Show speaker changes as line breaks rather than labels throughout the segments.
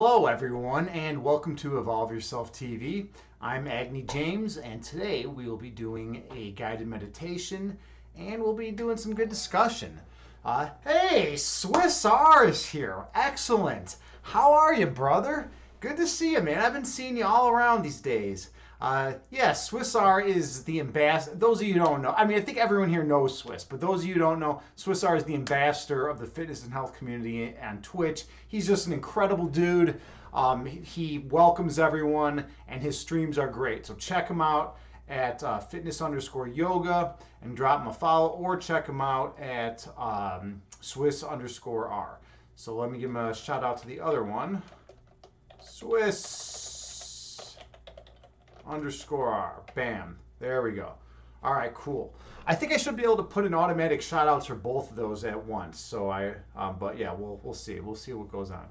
Hello, everyone, and welcome to Evolve Yourself TV. I'm Agni James, and today we will be doing a guided meditation and we'll be doing some good discussion. Hey, Swiss R is here. Excellent. How are you, brother? Good to see you, man. I've been seeing you all around these days. Yeah, Swiss R is the ambassador. Those of you who don't know, I think everyone here knows Swiss, but those of you who don't know, Swiss R is the ambassador of the fitness and health community on Twitch. He's just an incredible dude. He welcomes everyone, and his streams are great. So check him out at fitness_yoga and drop him a follow, or check him out at Swiss_R. So let me give him a shout out to the other one. Swiss_R. Bam. There we go. All right, cool. I think I should be able to put in automatic shout outs for both of those at once. So but yeah, we'll see. We'll see what goes on.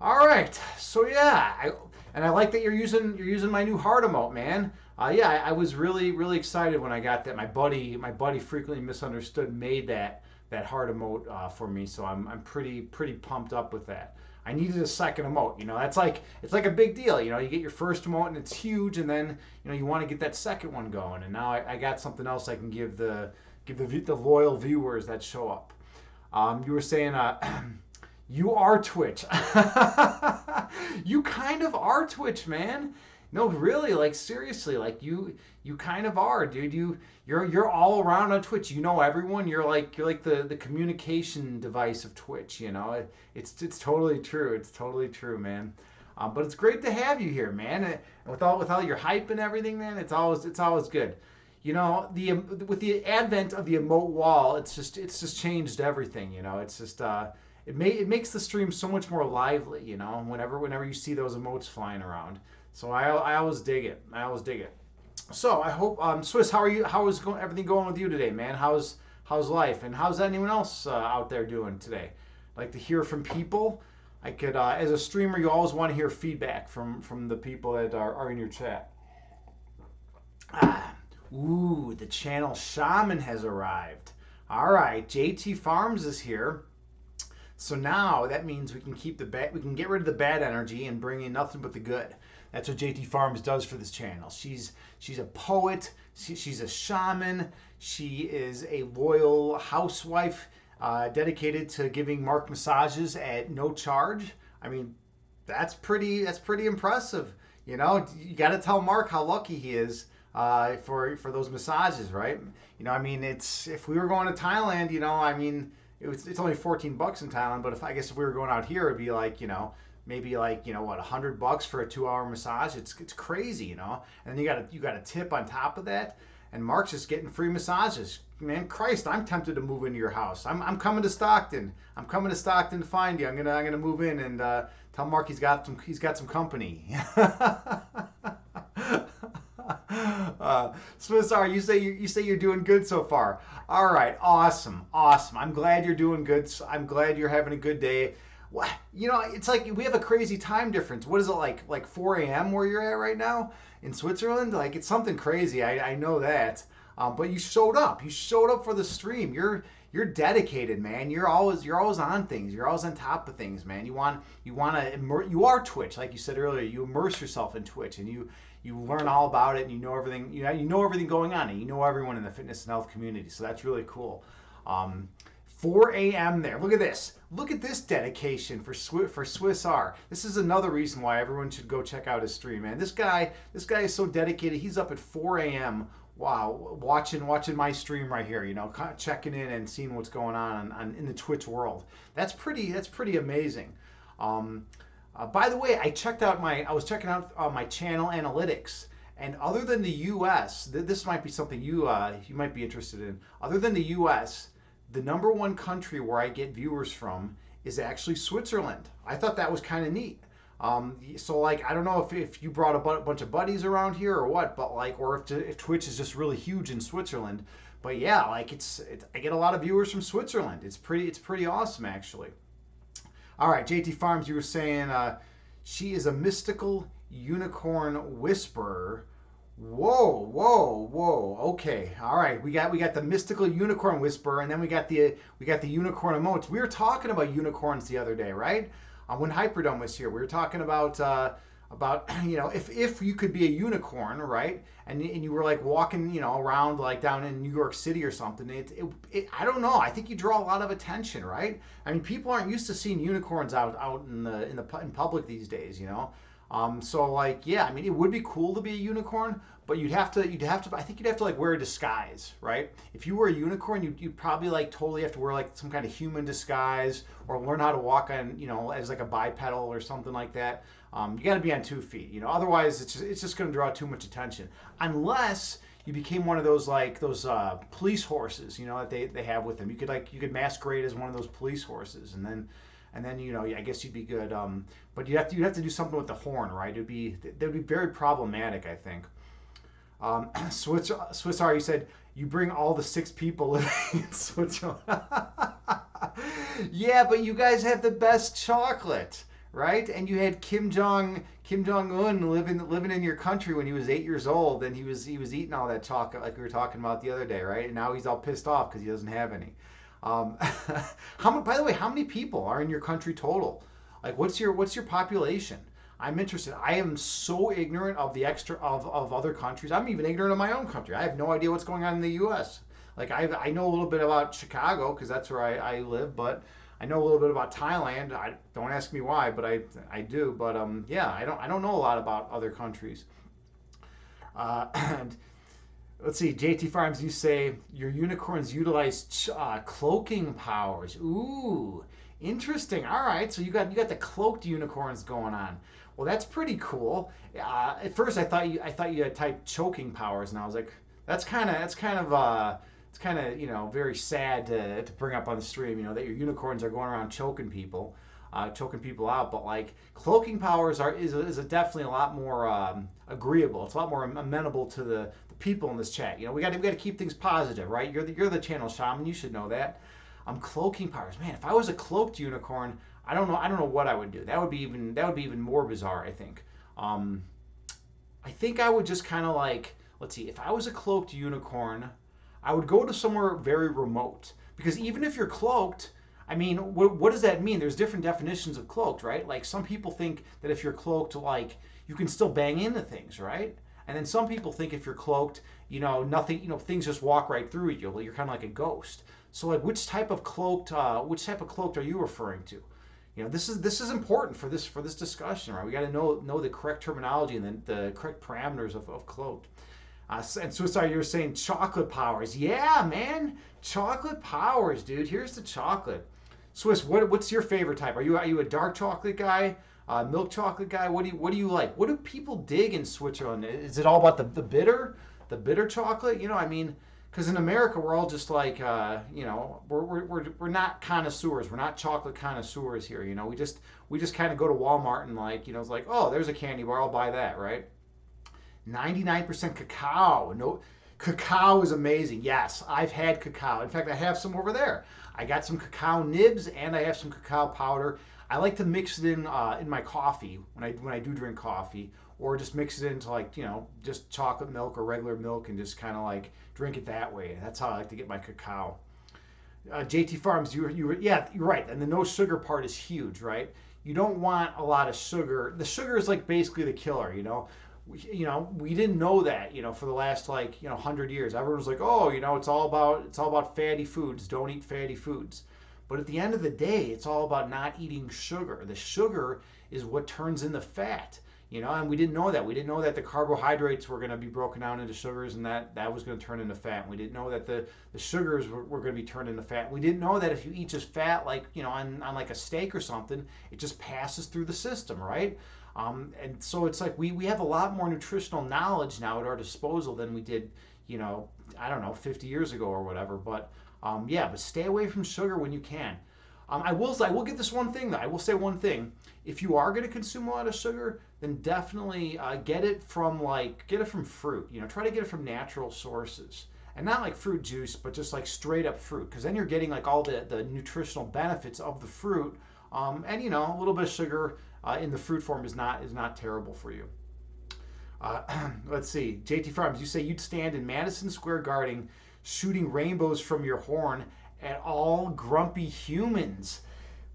All right. So yeah, I like that you're using my new heart emote, man. Yeah, I was really excited when I got that. My buddy frequently misunderstood made that heart emote for me. So I'm pretty pumped up with that. I needed a second emote. It's like a big deal. You get your first emote and it's huge, and then you want to get that second one going. And now I got something else I can give the loyal viewers that show up. You were saying you are Twitch. You kind of are Twitch, man. No, really, like seriously, like you kind of are, dude. You're all around on Twitch. You know everyone. You're like the communication device of Twitch. It's totally true. It's totally true, man. But it's great to have you here, man. And with all your hype and everything, man, it's always good. With the advent of the emote wall, it's just changed everything. It's just it makes the stream so much more lively. Whenever you see those emotes flying around. So I always dig it. So I hope, Swiss, how are you? How is everything going with you today, man? How's life? And how's anyone else out there doing today? Like to hear from people. I could, as a streamer, you always want to hear feedback from the people that are in your chat. Ooh, the channel shaman has arrived. All right, JT Farms is here. So now that means we can get rid of the bad energy and bring in nothing but the good. That's what JT Farms does for this channel. She's a poet. She's a shaman. She is a loyal housewife dedicated to giving Mark massages at no charge. That's pretty impressive. You got to tell Mark how lucky he is for those massages, right? It's if we were going to Thailand, it's only $14 in Thailand, but if we were going out here, it'd be like, maybe like, what, $100 for a 2-hour massage. It's crazy, and then you got a tip on top of that, and Mark's just getting free massages. Man, Christ, I'm tempted to move into your house. I'm coming to Stockton. I'm coming to Stockton to find you. I'm gonna move in and tell Mark he's got some company. Swiss R, you say you're doing good so far. All right, awesome. I'm glad you're doing good. I'm glad you're having a good day. It's like we have a crazy time difference. What is it like 4 a.m. where you're at right now in Switzerland? Like it's something crazy. I know that. But you showed up. You showed up for the stream. You're dedicated, man. You're always on things. You're always on top of things, man. You are Twitch, like you said earlier. You immerse yourself in Twitch, and you learn all about it, and you know everything. You know everything going on, and you know everyone in the fitness and health community. So that's really cool. 4 a.m. there. Look at this. Look at this dedication for Swiss R. This is another reason why everyone should go check out his stream, man. This guy is so dedicated. He's up at 4 a.m. Wow, watching my stream right here. Checking in and seeing what's going on in the Twitch world. That's pretty amazing. By the way, I was checking out my channel analytics, and other than the U.S., this might be something you might be interested in. Other than the U.S., the #1 country where I get viewers from is actually Switzerland. I thought that was kind of neat. So like, I don't know if you brought a bunch of buddies around here or what, but like, or if Twitch is just really huge in Switzerland. But yeah, like I get a lot of viewers from Switzerland. It's pretty awesome, actually. All right, JT Farms, you were saying she is a mystical unicorn whisperer. Whoa. Okay. All right. We got the mystical unicorn whisperer, and then we got the unicorn emotes. We were talking about unicorns the other day, right? when Hyperdome was here. We were talking about if you could be a unicorn, right? And you were like walking around like down in New York City or something. I don't know. I think you draw a lot of attention, right? I mean, people aren't used to seeing unicorns out in public these days, you know. So like, yeah, I mean, it would be cool to be a unicorn, but I think you'd have to like wear a disguise, right? If you were a unicorn, you'd probably like totally have to wear like some kind of human disguise or learn how to walk on, as like a bipedal or something like that. You got to be on 2 feet, Otherwise, it's just going to draw too much attention, unless you became one of those like those police horses, that they have with them. You could masquerade as one of those police horses, and then I guess you'd be good. But you'd have to do something with the horn, right? That would be very problematic, I think. Swiss R, you said you bring all the 6 people living in Switzerland. Yeah, but you guys have the best chocolate, right? And you had Kim Jong Un living in your country when he was 8 years old, and he was eating all that chocolate like we were talking about the other day, right? And now he's all pissed off because he doesn't have any. Um, by the way, how many people are in your country total? Like, what's your population? I'm interested. I am so ignorant of the of other countries. I'm even ignorant of my own country. I have no idea what's going on in the U.S. Like I know a little bit about Chicago because that's where I live, but I know a little bit about Thailand. I don't ask me why, but I do. But yeah, I don't know a lot about other countries. And let's see, JT Farms, you say your unicorns utilize cloaking powers. Ooh, interesting. All right, so you got the cloaked unicorns going on. Well, that's pretty cool. At first, I thought you had typed choking powers, and I was like, that's kind of very sad to bring up on the stream. That your unicorns are going around choking people out. But like cloaking powers is definitely a lot more agreeable. It's a lot more amenable to the people in this chat. We got to keep things positive, right? You're the channel shaman. You should know that. Cloaking powers, man. If I was a cloaked unicorn, I don't know what I would do. That would be even more bizarre. I think I would just kind of like, let's see. If I was a cloaked unicorn, I would go to somewhere very remote because even if you're cloaked, I mean, what does that mean? There's different definitions of cloaked, right? Like some people think that if you're cloaked, like you can still bang into things, right? And then some people think if you're cloaked, nothing, things just walk right through you. You're kind of like a ghost. So like, which type of cloaked are you referring to? This is important for this discussion, right? We got to know the correct terminology and then the correct parameters of cloaked. And Suicide, you're saying chocolate powers. Yeah, man, chocolate powers, dude. Here's the chocolate. Swiss, what's your favorite type? Are you a dark chocolate guy, milk chocolate guy? What do you like? What do people dig in Switzerland? Is it all about the bitter chocolate? I mean, because in America we're all just like, we're not connoisseurs. We're not chocolate connoisseurs here. We just kind of go to Walmart and like, it's like, oh, there's a candy bar, I'll buy that, right? 99% cacao. No, cacao is amazing. Yes, I've had cacao. In fact, I have some over there. I got some cacao nibs and I have some cacao powder. I like to mix it in my coffee when I do drink coffee, or just mix it into like just chocolate milk or regular milk and just kind of like drink it that way. That's how I like to get my cacao. JT Farms, yeah, you're right. And the no sugar part is huge, right? You don't want a lot of sugar. The sugar is like basically the killer. We didn't know that, for the last 100 years. Everyone was like, oh, it's all about fatty foods. Don't eat fatty foods. But at the end of the day, it's all about not eating sugar. The sugar is what turns into fat. And we didn't know that. We didn't know that the carbohydrates were going to be broken down into sugars and that was going to turn into fat. We didn't know that the sugars were going to be turned into fat. We didn't know that if you eat just fat, like, on like a steak or something, it just passes through the system, right? And so it's like we have a lot more nutritional knowledge now at our disposal than we did, I don't know, 50 years ago or whatever. But but stay away from sugar when you can. I will get this one thing though. I will say one thing. If you are going to consume a lot of sugar, then definitely get it from fruit. Try to get it from natural sources, and not like fruit juice, but just like straight up fruit, because then you're getting like all the nutritional benefits of the fruit. And a little bit of sugar in the fruit form is not terrible for you. Let's see, JT Farms, you say you'd stand in Madison Square Garden shooting rainbows from your horn at all grumpy humans.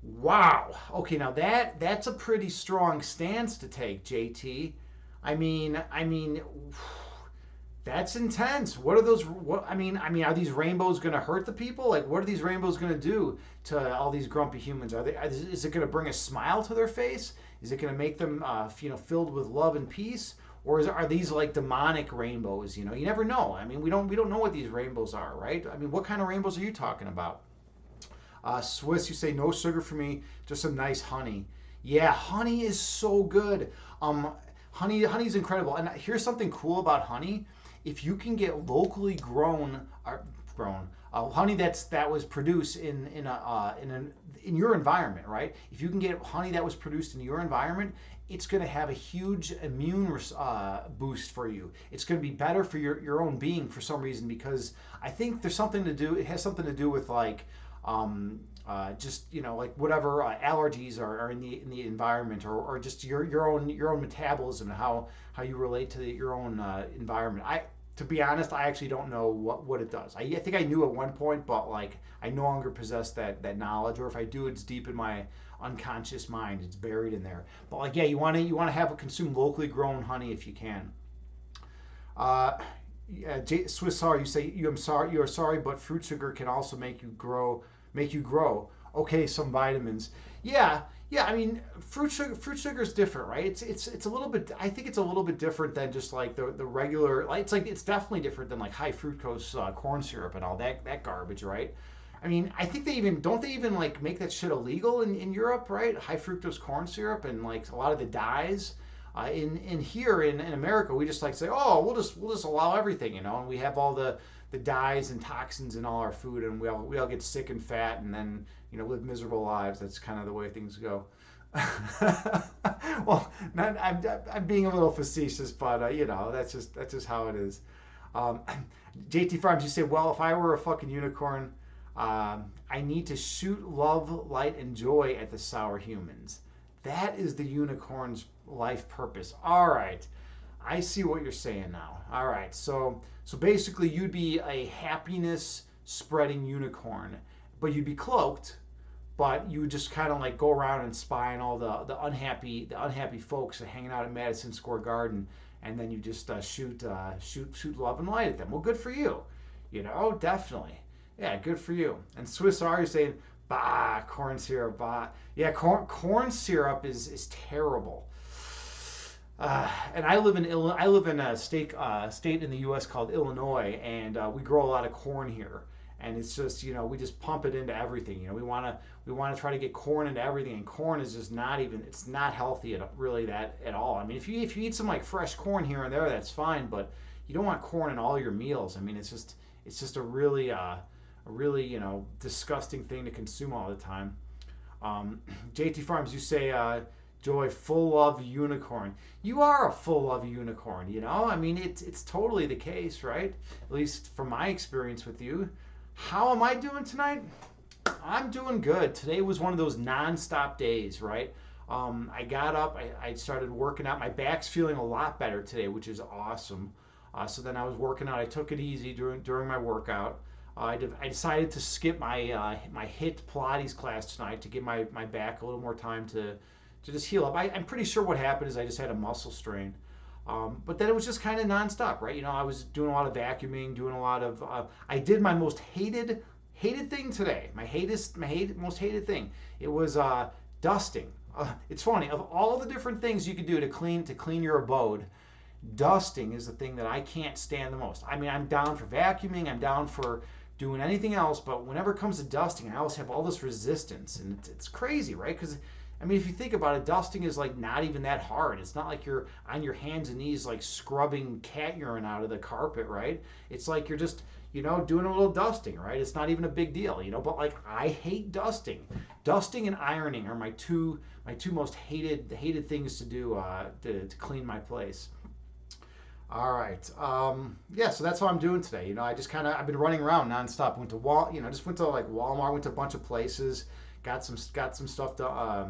Wow. Okay, now that's a pretty strong stance to take, JT. I mean, that's intense. What are those? What I mean, are these rainbows going to hurt the people? Like, what are these rainbows going to do to all these grumpy humans? Are they? Is it going to bring a smile to their face? Is it going to make them, filled with love and peace? Or are these like demonic rainbows? You never know. I mean, we don't know what these rainbows are, right? I mean, what kind of rainbows are you talking about? Swiss, you say no sugar for me, just some nice honey. Yeah, honey is so good. Um, honey's incredible. And here's something cool about honey: if you can get locally grown honey that was produced in your environment, right? If you can get honey that was produced in your environment, it's going to have a huge immune boost for you. It's going to be better for your own being for some reason, because I think there's something to do. It has something to do with like just like whatever allergies are in the environment, or just your own metabolism, and how you relate to your own environment. To be honest, I actually don't know what it does. I think I knew at one point, but like I no longer possess that knowledge, or if I do, it's deep in my unconscious mind. It's buried in there. But like, yeah, you want to have a consume locally grown honey if you can. Uh, yeah, Swiss sorry, you say you are sorry, but fruit sugar can also make you grow. Okay, some vitamins. Yeah, yeah. I mean, fruit sugar is different, right? It's a little bit. I think it's a little bit different than just like the regular. Like it's definitely different than like high fructose corn syrup and all that garbage, right? I mean, I think they even like make that shit illegal in Europe, right? High fructose corn syrup and like a lot of the dyes. In here in America, we just like say, oh, we'll just allow everything, and we have all the dyes and toxins in all our food, and we all get sick and fat, and then live miserable lives. That's kind of the way things go. Well, I'm being a little facetious, but that's just how it is. Um, JT Farms, you say, well, if I were a fucking unicorn, I need to shoot love, light, and joy at the sour humans. That is the unicorn's life purpose. All right. I see what you're saying now. All right. So basically you'd be a happiness spreading unicorn, but you'd be cloaked, but you would just kind of like go around and spy on all the unhappy folks that hanging out at Madison Square Garden, and then you just shoot love and light at them. Well, good for you. Definitely. Yeah, good for you. And Swiss R, you're saying, bah, corn syrup, bah. Yeah, corn syrup is terrible. And I live in a state in the U.S. called Illinois, and we grow a lot of corn here. And it's just we just pump it into everything. We want to try to get corn into everything, and corn is just not even it's not healthy really that at all. I mean, if you eat some like fresh corn here and there, that's fine, but you don't want corn in all your meals. I mean, it's just a really disgusting thing to consume all the time. JT Farms, you say, Joy, full of unicorn. You are a full of unicorn, I mean, it's totally the case, right? At least from my experience with you. How am I doing tonight? I'm doing good. Today was one of those non-stop days, right? I got up, I started working out. My back's feeling a lot better today, which is awesome. So then I was working out. I took it easy during my workout. I decided to skip my HIIT Pilates class tonight to give my back a little more time to just heal up. I'm pretty sure what happened is I just had a muscle strain. But then it was just kind of nonstop, right? I was doing a lot of vacuuming, doing a lot of. I did my most hated thing today. Most hated thing. It was dusting. It's funny. Of all the different things you could do to clean your abode, dusting is the thing that I can't stand the most. I mean, I'm down for vacuuming. I'm down for doing anything else, but whenever it comes to dusting, I always have all this resistance, and it's crazy, right? Because I mean, if you think about it, dusting is like not even that hard. It's not like you're on your hands and knees like scrubbing cat urine out of the carpet, right? It's like you're just doing a little dusting, right? It's not even a big deal, But like, I hate dusting. Dusting and ironing are my two most hated things to do to clean my place. All right. Yeah, so that's what I'm doing today. I've been running around nonstop. Just went to like Walmart, went to a bunch of places, got some stuff to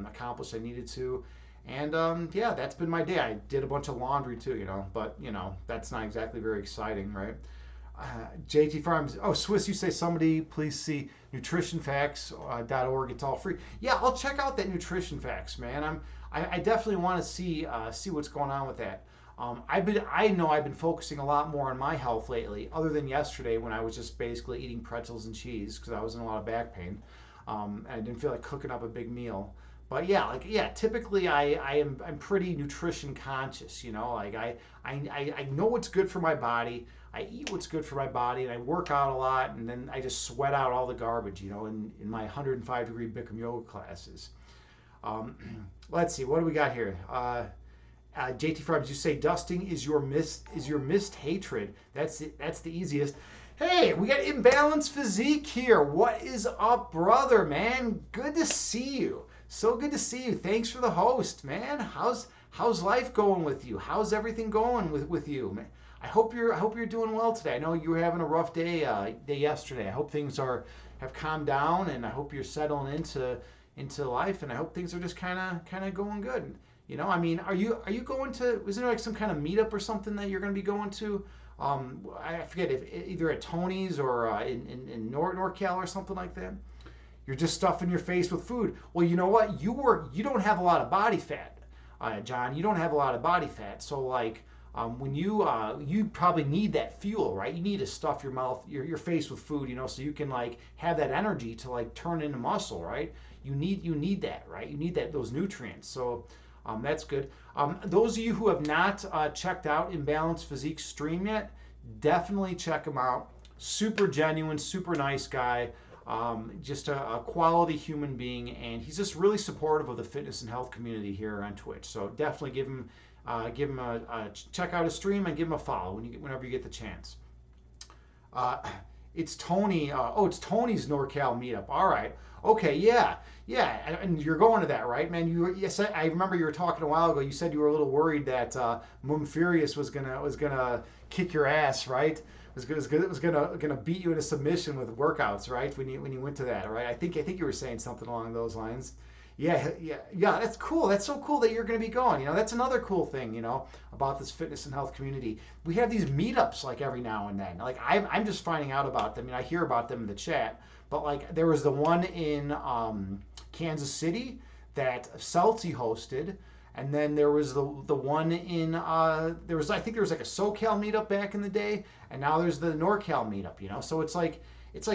accomplish I needed to, and yeah, that's been my day. I did a bunch of laundry too, but that's not exactly very exciting, right? JT Farms. Oh, Swiss, you say somebody please see nutritionfacts.org. It's all free. Yeah, I'll check out that nutrition facts, man. I definitely want to see what's going on with that. I know I've been focusing a lot more on my health lately, other than yesterday when I was just basically eating pretzels and cheese because I was in a lot of back pain. And I didn't feel like cooking up a big meal. But yeah, like yeah, typically I'm pretty nutrition conscious, you know. Like I know what's good for my body. I eat what's good for my body, and I work out a lot, and then I just sweat out all the garbage, you know, in my 105-degree Bikram yoga classes. Um, let's see, what do we got here? JT Farms, you say dusting is your missed hatred. That's the easiest. Hey, we got Imbalanced Physique here. What is up, brother, man? Good to see you. So good to see you. Thanks for the host, man. How's life going with you? How's everything going with you, man? I hope you're doing well today. I know you were having a rough day yesterday. I hope things have calmed down, and I hope you're settling into life, and I hope things are just kind of going good. You know, I mean, are you going to? Isn't there like some kind of meetup or something that you're going to be going to? I forget if either at Tony's or in NorCal or something like that. You're just stuffing your face with food. Well, you know what? You don't have a lot of body fat, John. You don't have a lot of body fat. So like when you probably need that fuel, right? You need to stuff your face with food, you know, so you can like have that energy to like turn into muscle, right? You need that, right? You need those nutrients. So that's good. Those of you who have not checked out Imbalanced Physique stream yet, definitely check him out. Super genuine, super nice guy. Just a quality human being, and he's just really supportive of the fitness and health community here on Twitch. So definitely give him a check out his stream and give him a follow whenever you get the chance. It's Tony. It's Tony's NorCal meetup. All right. Okay. Yeah. Yeah. And you're going to that, right, man? Yes. I remember you were talking a while ago. You said you were a little worried that Furious was gonna kick your ass, right? Was gonna beat you into submission with workouts, right? When you went to that, right? I think you were saying something along those lines. Yeah, yeah, yeah. That's cool. That's so cool that you're going to be going. You know, that's another cool thing. You know, about this fitness and health community. We have these meetups like every now and then. Like I'm just finding out about them. I mean, I hear about them in the chat. But like there was the one in Kansas City that Celti hosted. And then there was the one in I think there was like a SoCal meetup back in the day, and now there's the NorCal meetup. You know, so it's like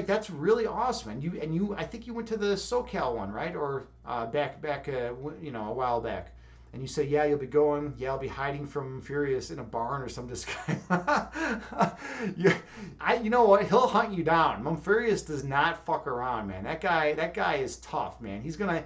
that's really awesome. And you I think you went to the SoCal one, right? Or back you know, a while back. And you say, yeah, you'll be going. Yeah, I'll be hiding from Furious in a barn or some disguise. Yeah, you know what? He'll hunt you down. Furious does not fuck around, man. That guy is tough, man. He's gonna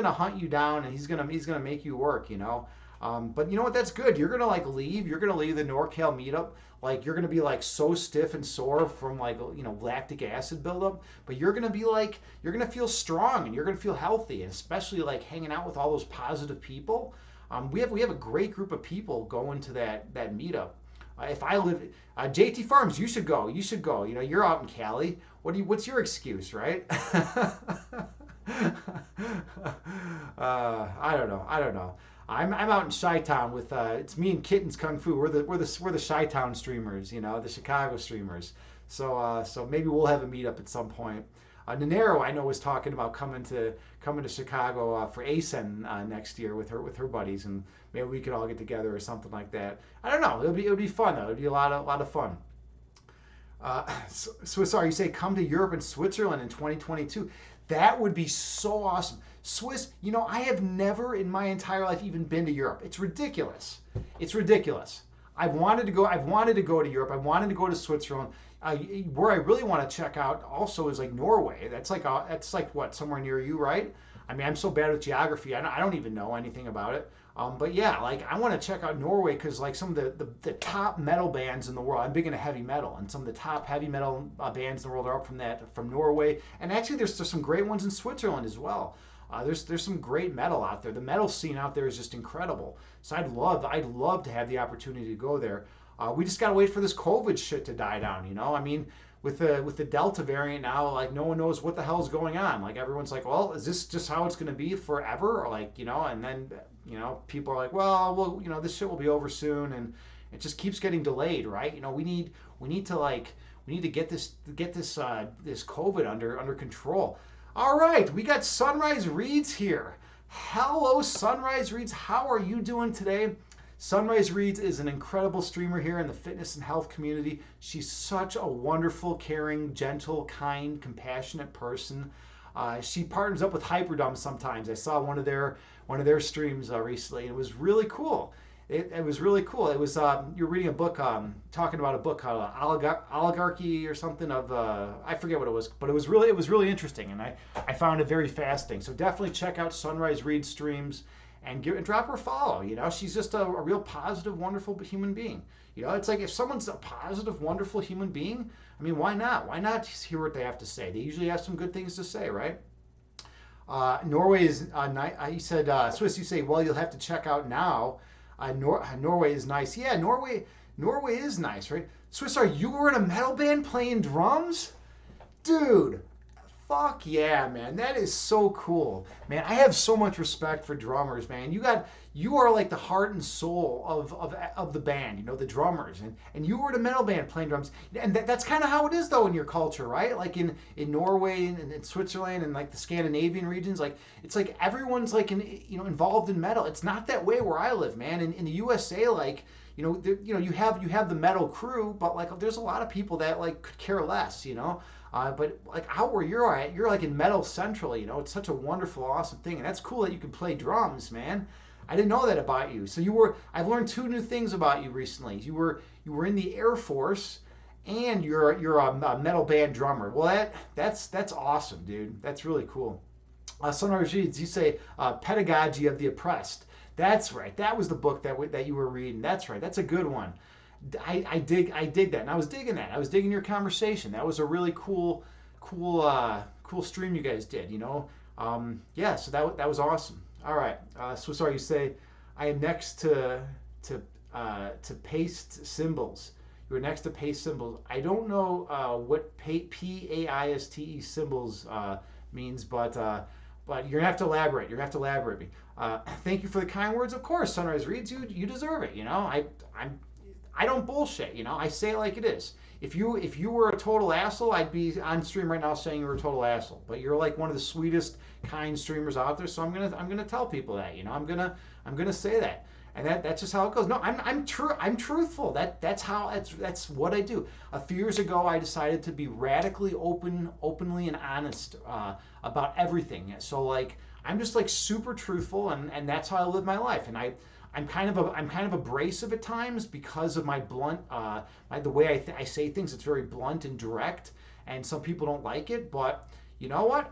hunt you down, and he's gonna make you work, you know. But you know what? That's good. You're gonna like leave. You're gonna leave the NorCal meetup. Like you're gonna be like so stiff and sore from like, you know, lactic acid buildup. But you're gonna be like you're gonna feel strong and you're gonna feel healthy, and especially like hanging out with all those positive people. We have a great group of people going to that meetup. If I live, JT Farms, you should go. You should go. You know, you're out in Cali. What's your excuse, right? I don't know. I'm out in Chi-Town with it's me and Kittens Kung Fu. We're the Chi-Town streamers. You know, the Chicago streamers. So maybe we'll have a meetup at some point. Nanero, I know, was talking about coming to Chicago for ASEN next year with her buddies, and maybe we could all get together or something like that. I don't know. It'll be fun though. It'll be a lot of fun. Swiss, you say come to Europe and Switzerland in 2022. That would be so awesome. Swiss, you know, I have never in my entire life even been to Europe. It's ridiculous. It's ridiculous. I've wanted to go to Europe. I wanted to go to Switzerland. Where I really want to check out also is like Norway. That's like what, somewhere near you, right? I mean, I'm so bad with geography. I don't even know anything about it. But yeah, like I want to check out Norway because like some of the top metal bands in the world. I'm big into heavy metal, and some of the top heavy metal bands in the world are up from Norway. And actually, there's some great ones in Switzerland as well. There's some great metal out there. The metal scene out there is just incredible. So I'd love to have the opportunity to go there. We just gotta wait for this COVID shit to die down, you know. I mean, with the Delta variant now, like no one knows what the hell's going on. Like everyone's like, well, is this just how it's gonna be forever? Or like, you know, and then you know, people are like, well, you know, this shit will be over soon, and it just keeps getting delayed, right? You know, we need to like We need to get this COVID under control. All right, we got Sunrise Reads here. Hello, Sunrise Reads. How are you doing today? Sunrise Reads is an incredible streamer here in the fitness and health community. She's such a wonderful, caring, gentle, kind, compassionate person. She partners up with Hyperdumb sometimes. I saw one of their streams recently, and it was really cool. It was really cool. It was you're reading a book, talking about a book called Oligarchy or something of I forget what it was, but it was really interesting, and I found it very fascinating. So definitely check out Sunrise Reed streams and drop her a follow. She's just a real positive, wonderful human being. It's like if someone's a positive, wonderful human being, I mean, why not? Why not hear what they have to say? They usually have some good things to say, right? Norway is he said, Swiss, you say, well, you'll have to check out now. Norway is nice. Yeah, Norway is nice, right? Swiss, you were in a metal band playing drums? Dude, fuck yeah, man. That is so cool. Man, I have so much respect for drummers, man. You are like the heart and soul of the band, the drummers. And you were in a metal band playing drums. And that's kind of how it is, though, in your culture, right? Like in Norway and in Switzerland and like the Scandinavian regions, like it's like everyone's like involved in metal. It's not that way where I live, man. In the USA, like you have the metal crew, but like there's a lot of people that like could care less. But like out where you're at, you're like in metal central. It's such a wonderful, awesome thing, and that's cool that you can play drums, man. I didn't know that about you. So I've learned two new things about you recently. You were in the Air Force, and you're a metal band drummer. Well, that's awesome, dude. That's really cool. Sunrise Reads, you say Pedagogy of the Oppressed. That's right. That was the book that you were reading. That's right. That's a good one. I dig that, and I was digging that. I was digging your conversation. That was a really cool stream you guys did. Yeah. So that was awesome. All right. So sorry. You say I am next to paste symbols. You were next to paste symbols. I don't know what PAISTE symbols means, but you're gonna have to elaborate. You're gonna have to elaborate me. Thank you for the kind words. Of course, Sunrise Reads. You deserve it. I don't bullshit. I say it like it is. If you were a total asshole, I'd be on stream right now saying you were a total asshole. But you're like one of the sweetest, kind streamers out there. So I'm gonna tell people that. I'm gonna say that. And that's just how it goes. No, I'm truthful. That's what I do. A few years ago, I decided to be radically openly and honest about everything. So like I'm just like super truthful, and that's how I live my life. And I'm kind of abrasive at times because of my blunt, the way I say things. It's very blunt and direct, and some people don't like it. But you know what?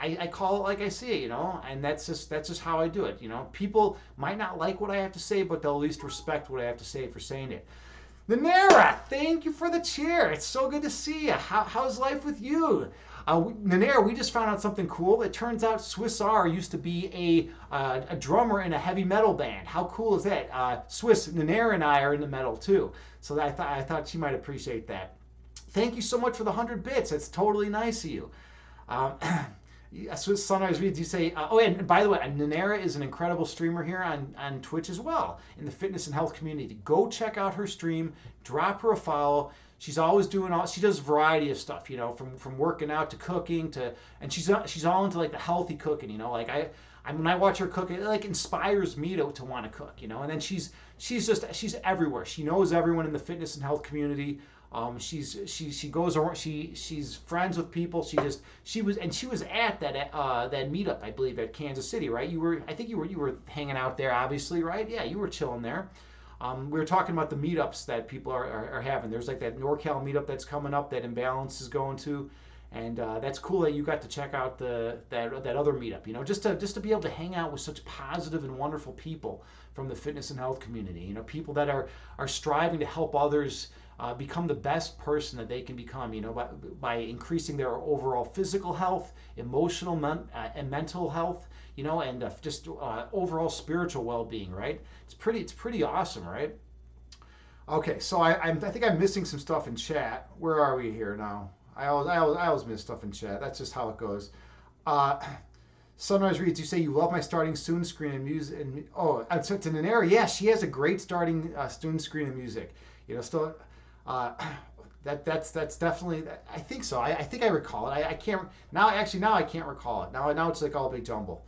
I call it like I see it, and that's just how I do it. People might not like what I have to say, but they'll at least respect what I have to say for saying it. Nanera, thank you for the cheer. It's so good to see you. How's life with you? Nanera, we just found out something cool. It turns out Swiss R used to be a drummer in a heavy metal band. How cool is that? Swiss, Nanera and I are into metal too, so I thought she might appreciate that. Thank you so much for the 100 bits. That's totally nice of you. Swiss Sunrise Reads, you say, and by the way, Nanera is an incredible streamer here on Twitch as well, in the fitness and health community. Go check out her stream, drop her a follow. She's always she does a variety of stuff, from working out to cooking and she's all into like the healthy cooking, like when I watch her cook, it like inspires me to want to cook, and then she's everywhere. She knows everyone in the fitness and health community. She goes around. She's friends with people. She was at that meetup, I believe, at Kansas City, right? I think you were hanging out there, obviously, right? Yeah, you were chilling there. We were talking about the meetups that people are having. There's like that NorCal meetup that's coming up that Imbalance is going to, and that's cool that you got to check out that other meetup. Just to be able to hang out with such positive and wonderful people from the fitness and health community. People that are striving to help others become the best person that they can become, by increasing their overall physical health, emotional and mental health, and just overall spiritual well-being, right? It's pretty awesome, right? Okay, so I think I'm missing some stuff in chat. Where are we here now? I always miss stuff in chat. That's just how it goes. Sunrise Reads, you say you love my starting soon screen and music. And to Nanera, yeah, she has a great starting student screen and music. Still. That's definitely. I think so. I think I recall it. I can't now. Actually, now I can't recall it. Now it's like all big jumble.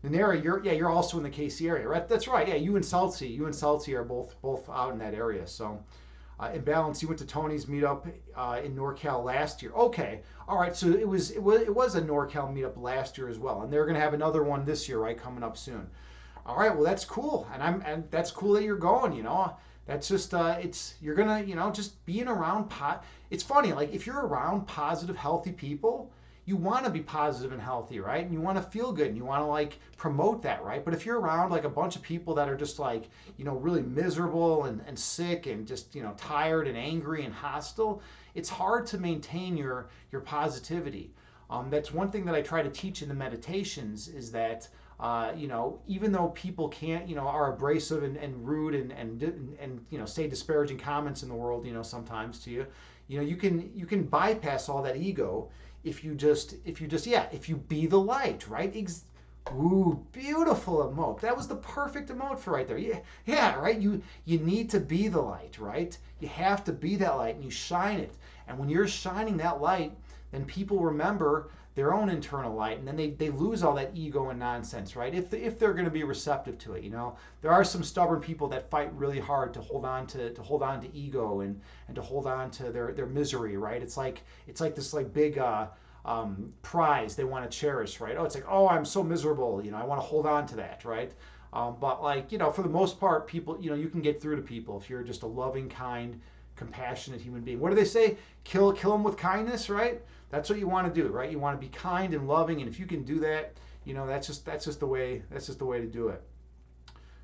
Nanera, you're also in the KC area, right? That's right. Yeah, you and Salty are both out in that area. So, in balance, you went to Tony's meetup in NorCal last year. Okay, all right. So it was a NorCal meetup last year as well, and they're going to have another one this year, right, coming up soon. All right, well that's cool, and that's cool that you're going. That's just it's you're gonna just being around pot. It's funny, like if you're around positive, healthy people, you want to be positive and healthy, right? And you want to feel good, and you want to like promote that, right? But if you're around like a bunch of people that are just like really miserable and sick and just tired and angry and hostile, it's hard to maintain your positivity. That's one thing that I try to teach in the meditations is that even though people can't, are abrasive and rude and say disparaging comments in the world, sometimes to you, you can bypass all that ego if you be the light, right? Ooh, beautiful emote. That was the perfect emote for right there. Yeah, yeah, right. You need to be the light, right? You have to be that light, and you shine it. And when you're shining that light, then people remember their own internal light, and then they lose all that ego and nonsense, right? If they're going to be receptive to it, there are some stubborn people that fight really hard to hold on to ego and to hold on to their misery, right? It's like this like big prize they want to cherish, right? Oh, it's like, oh, I'm so miserable, I want to hold on to that, right? But like, for the most part, people, you can get through to people if you're just a loving, kind, compassionate human being. What do they say? Kill them with kindness, right? That's what you want to do, right? You want to be kind and loving, and if you can do that, that's just the way to do it.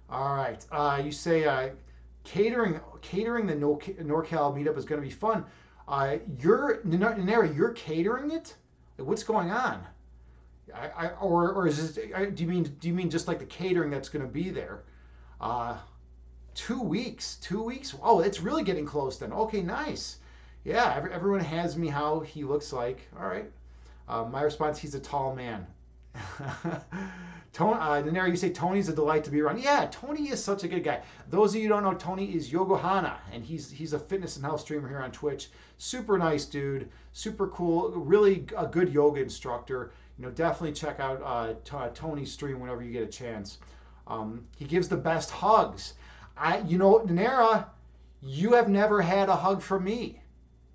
All right. You say catering the NorCal meetup is going to be fun. You're catering it. Like, what's going on? Or is this? Do you mean just like the catering that's going to be there? Uh, 2 weeks. 2 weeks. Oh, it's really getting close then. Okay, nice. Yeah, everyone has me how he looks like. All right. My response: he's a tall man. Tony, Daenerys, you say Tony's a delight to be around. Yeah, Tony is such a good guy. Those of you who don't know, Tony is Yogohana, and he's a fitness and health streamer here on Twitch. Super nice dude, super cool, really a good yoga instructor. Definitely check out Tony's stream whenever you get a chance. He gives the best hugs. Daenerys, you have never had a hug from me.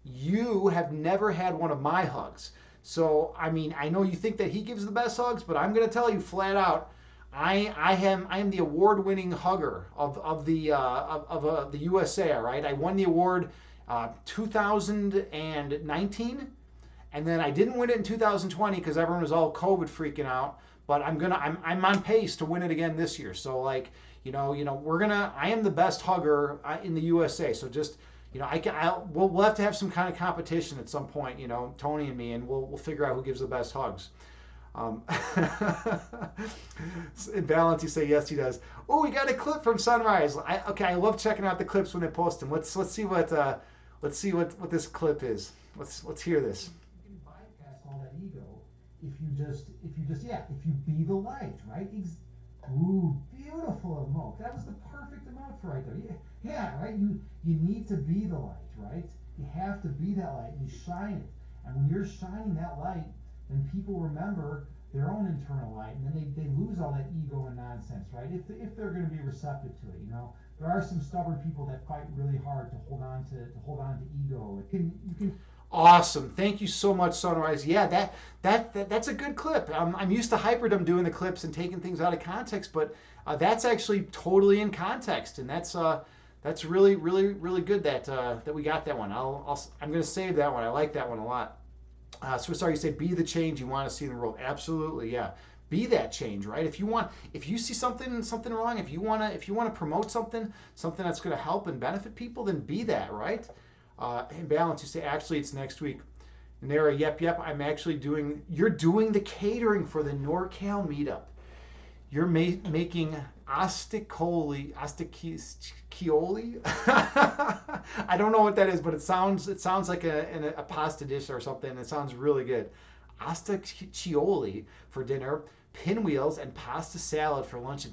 You have never had one of my hugs. So, I mean, I know you think that he gives the best hugs, but I'm going to tell you flat out, I am the award-winning hugger of the USA. All right, I won the award 2019, and then I didn't win it in 2020 because everyone was all COVID freaking out. But I'm on pace to win it again this year. So like, I am the best hugger in the USA. So just we'll have to have some kind of competition at some point, Tony and me, and we'll figure out who gives the best hugs. In balance, you say yes, he does. Oh, we got a clip from Sunrise. I love checking out the clips when they post them. Let's see what this clip is. Let's hear this. You can bypass all that ego if you be the light, right? Ooh, beautiful emote. That was the perfect emote for right there. Yeah, right. You need to be the light, right? You have to be that light, and you shine it. And when you're shining that light, then people remember their own internal light, and then they lose all that ego and nonsense, right? If they're going to be receptive to it, there are some stubborn people that fight really hard to hold on to ego. You can. Awesome. Thank you so much, Sunrise. Yeah, that's a good clip. I'm used to Hyperdom doing the clips and taking things out of context, but that's actually totally in context, and that's really, really, really good that we got that one. I'm going to save that one. I like that one a lot. Swiss R, you say be the change you want to see in the world. Absolutely, yeah. Be that change, right? If you see something wrong, if you want to promote something that's going to help and benefit people, then be that, right? In balance, you say actually it's next week. Nara, yep, I'm actually you're doing the catering for the NorCal meetup. You're making asticoli. I don't know what that is, but it sounds like a pasta dish or something. It sounds really good. Asticoli for dinner, pinwheels, and pasta salad for lunch.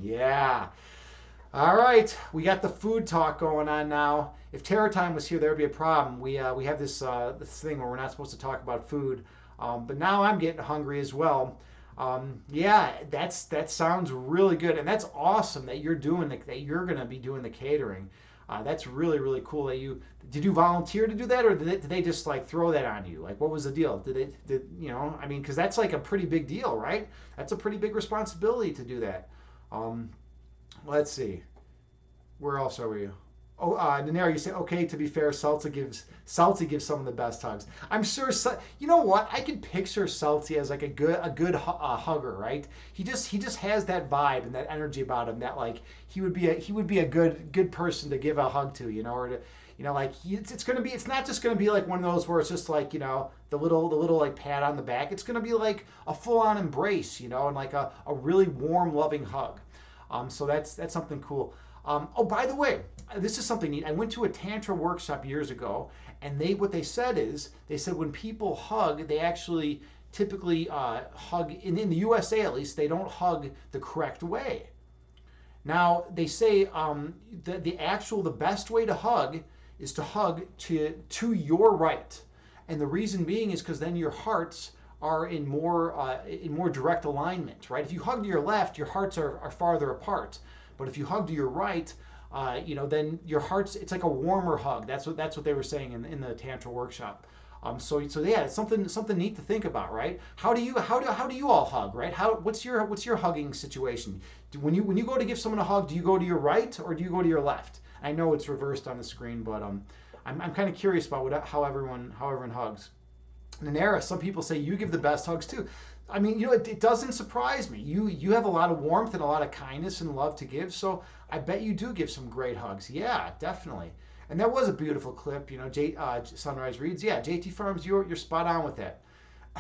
Yeah. All right, we got the food talk going on now. If Terror Time was here, there would be a problem. We have this thing where we're not supposed to talk about food, but now I'm getting hungry as well. Yeah, that sounds really good, and that's awesome that you're doing that. You're gonna be doing the catering. That's really cool. That you did you volunteer to do that, or did they just like throw that on you? Like, what was the deal? Did you know? I mean, because that's like a pretty big deal, right? That's a pretty big responsibility to do that. Um, let's see. Where else are we? Oh, Nanera, you say okay. To be fair, Salty gives some of the best hugs. I'm sure. You know what? I can picture Salty as like a good hugger, right? He just has that vibe and that energy about him that like he would be a good person to give a hug to, or to like it's not just gonna be like one of those where it's just like the little like pat on the back. It's gonna be like a full on embrace, and like a really warm, loving hug. So that's something cool. Oh, by the way, this is something neat. I went to a tantra workshop years ago, and what they said is they said when people hug, they actually typically hug in the USA at least. They don't hug the correct way. Now they say the best way to hug is to hug to your right, and the reason being is because then your hearts are in more direct alignment, right? If you hug to your left, your hearts are farther apart, but if you hug to your right, then your hearts it's like a warmer hug. That's what they were saying in the tantra workshop. So yeah, it's something neat to think about, right? How do you all hug, right? What's your hugging situation? When you go to give someone a hug, do you go to your right or do you go to your left? I know it's reversed on the screen, but I'm kind of curious about how everyone hugs. Nanera, some people say you give the best hugs too. I mean, it doesn't surprise me. You have a lot of warmth and a lot of kindness and love to give, so I bet you do give some great hugs. Yeah, definitely. And that was a beautiful clip. Sunrise Reads. Yeah, JT Farms, you're spot on with that.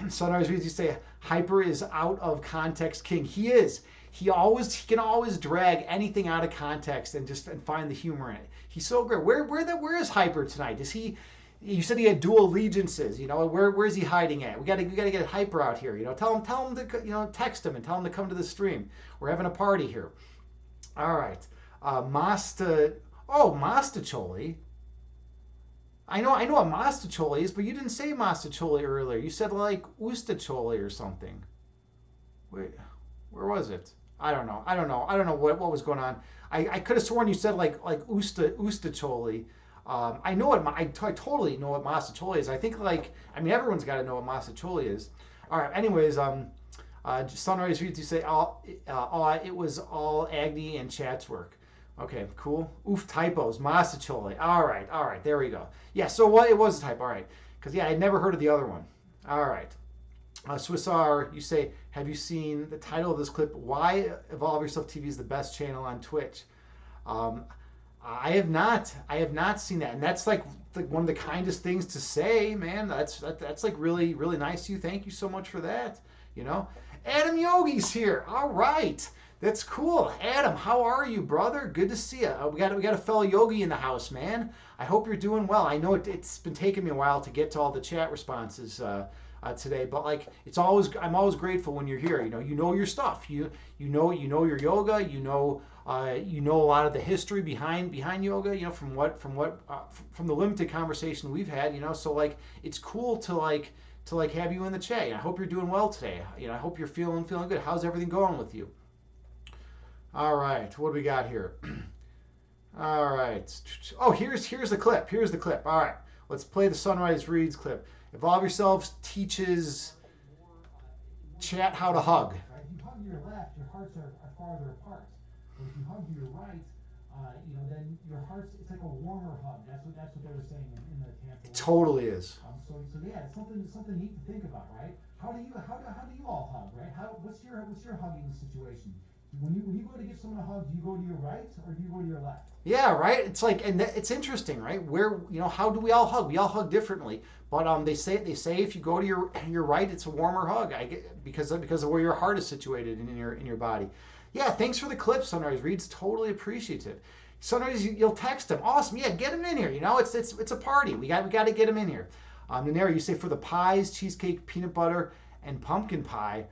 Sunrise Reads, you say Hyper is out of context king. He is. He can always drag anything out of context and find the humor in it. He's so great. Where is Hyper tonight? Is he? You said he had dual allegiances. Where's he hiding at? We gotta get Hyper out here. Tell him to text him and tell him to come to the stream. We're having a party here. All right. Masta. Oh, Mastacholi. I know what Mastacholi is, but you didn't say Mastacholi earlier. You said like Ustacholi or something. Wait, where was it? I don't know what was going on. I could have sworn you said like Ustacholi. I totally know what Masacholi is. I think everyone's got to know what Masacholi is. All right. Anyways, Sunrise Reads, you say it was all Agni and chat's work. Okay, cool. Oof, typos. Masacholi. All right. There we go. Yeah. So what it was a type. All right. Because I'd never heard of the other one. All right. Swissar, you say, have you seen the title of this clip? Why Evolve Yourself TV is the best channel on Twitch? I have not seen that, and that's like one of the kindest things to say, man. That's like really really nice of you. Thank you so much for that. Adam Yogi's here. All right, that's cool. Adam, how are you, brother? Good to see you. We got a fellow yogi in the house, man. I hope you're doing well. I know it's been taking me a while to get to all the chat responses today, but I'm always grateful when you're here. You know your stuff. You know your yoga. You know a lot of the history behind yoga. From the limited conversation we've had. So it's cool to have you in the chat. I hope you're doing well today. I hope you're feeling good. How's everything going with you? All right, what do we got here? All right. Oh, here's the clip. All right, let's play the Sunrise Reads clip. Evolve Yourselves teaches chat how to hug.
If you hug to your left, your hearts are farther apart. But if you hug to your right, then your hearts, it's like a warmer hug. That's what they were saying in the tantra.
It totally is.
So yeah, it's something neat to think about, right? How do you all hug, right? What's your hugging situation? When you go to give someone a hug, do you go to your right or do you go to your left?
Yeah, right. It's it's interesting, right? How do we all hug? We all hug differently, but they say if you go to your right, it's a warmer hug. Because of where your heart is situated in your body. Yeah, thanks for the clip, Sunrise Reads. Totally appreciative. Sunrise, you'll text him. Awesome. Yeah, get him in here. It's a party. We got to get him in here. Nanera, you say for the pies, cheesecake, peanut butter, and pumpkin pie.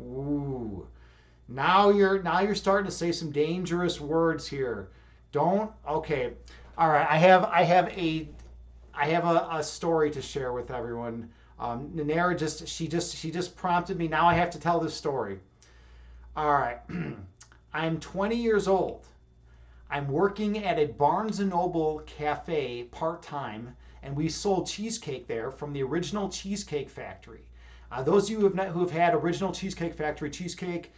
Ooh. Now you're starting to say some dangerous words here. Don't. Okay. All right. I have a story to share with everyone. Nanera she just prompted me. Now I have to tell this story. All right. I'm 20 years old. I'm working at a Barnes and Noble cafe part time, and we sold cheesecake there from the original Cheesecake Factory. Those of you who have had original Cheesecake Factory cheesecake,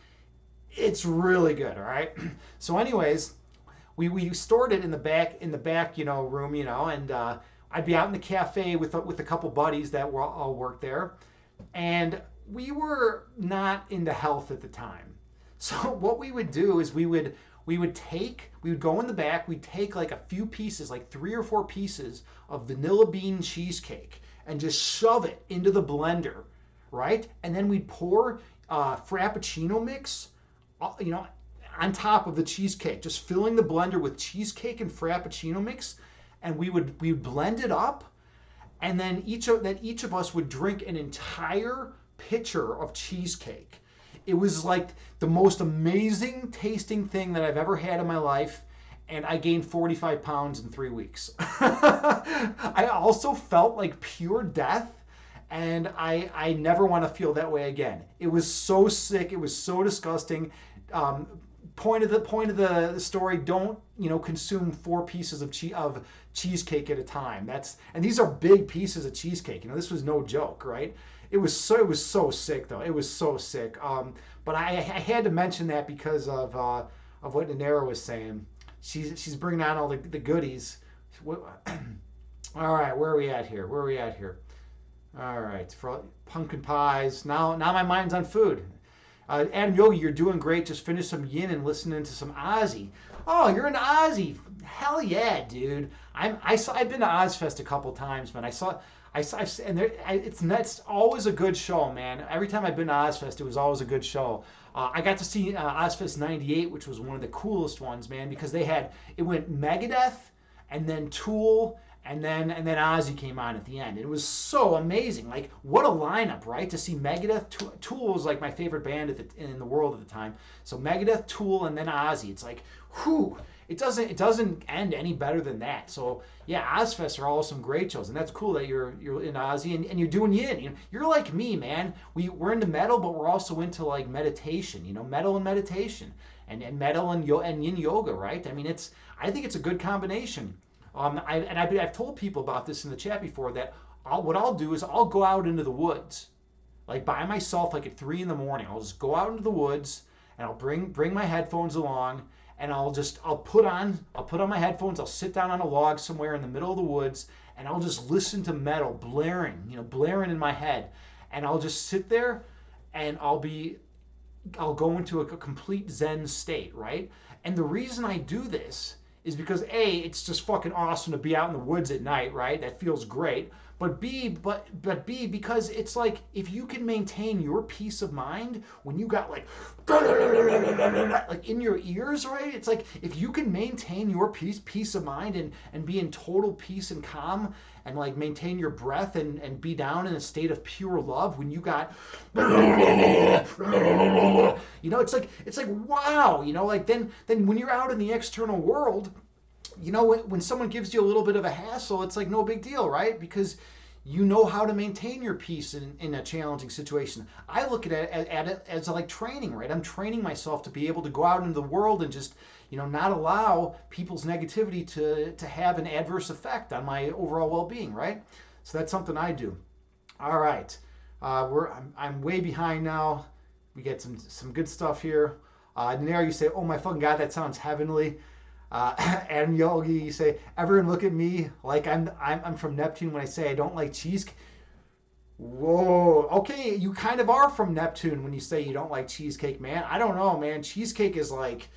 it's really good. All right. So, anyways, we stored it in the back room, and I'd be out in the cafe with a couple buddies that were all worked there, and we were not into health at the time. So what we would do is we would go in the back, we'd take like a few pieces, like 3 or 4 pieces of vanilla bean cheesecake, and just shove it into the blender, right? And then we'd pour frappuccino mix, you know, on top of the cheesecake, just filling the blender with cheesecake and frappuccino mix, and we would blend it up, and then each of us would drink an entire pitcher of cheesecake. It was like the most amazing tasting thing that I've ever had in my life, and I gained 45 pounds in 3 weeks. I also felt like pure death, and I never want to feel that way again. It was so sick. It was so disgusting. Um, point of the story: don't consume 4 pieces of cheesecake at a time. And these are big pieces of cheesecake. This was no joke, right? It was so sick though. It was so sick. But I had to mention that because of what Nanera was saying. She's bringing on all the goodies. All right, where are we at here? Where are we at here? All right, for pumpkin pies. Now my mind's on food. Adam Yogi, you're doing great. Just finished some yin and listening to some Ozzy. Oh, you're an Ozzy. Hell yeah, dude. I've been to Ozfest a couple times, man. And it's always a good show, man. Every time I've been to Ozfest, it was always a good show. I got to see Ozfest '98, which was one of the coolest ones, man, because it went Megadeth, and then Tool, and then Ozzy came on at the end. It was so amazing. Like, what a lineup, right? To see Megadeth, Tool was like my favorite band in the world at the time. So Megadeth, Tool, and then Ozzy. It's like, whew. It doesn't end any better than that. So yeah, Ozfest are all some great shows, and that's cool that you're in Ozzy and you're doing yin. You're like me, man. We're into metal, but we're also into like meditation. Metal and meditation, and metal and yin yoga, right? I think it's a good combination. I've told people about this in the chat before that what I'll do is I'll go out into the woods, like by myself, like at 3 in the morning. I'll just go out into the woods and I'll bring my headphones along, and I'll put on my headphones. I'll sit down on a log somewhere in the middle of the woods, and I'll just listen to metal blaring in my head, and I'll just sit there, and I'll go into a complete Zen state, right? And the reason I do this is because A, it's just fucking awesome to be out in the woods at night, right? That feels great. But B, because it's like if you can maintain your peace of mind when you got like in your ears, right? It's like if you can maintain your peace of mind and be in total peace and calm, and like maintain your breath and be down in a state of pure love when you got it's like wow, like then when you're out in the external world, when someone gives you a little bit of a hassle, it's like no big deal, right? Because you know how to maintain your peace in a challenging situation. I look at it as like training, right? I'm training myself to be able to go out into the world and just, not allow people's negativity to have an adverse effect on my overall well-being, right? So that's something I do. All right, I'm way behind now. We get some good stuff here. Nair, you say, "Oh my fucking god, that sounds heavenly." And Yogi, you say, "Everyone look at me like I'm from Neptune when I say I don't like cheesecake." Whoa, okay, you kind of are from Neptune when you say you don't like cheesecake, man. I don't know, man. Cheesecake is like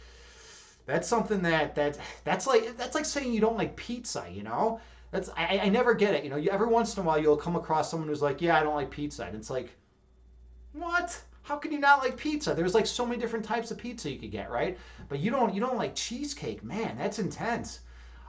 that's something that's like saying you don't like pizza. I never get it. Every once in a while you'll come across someone who's like, "Yeah, I don't like pizza," and it's like, what? How can you not like pizza? There's like so many different types of pizza you could get, right? But you don't like cheesecake, man. That's intense.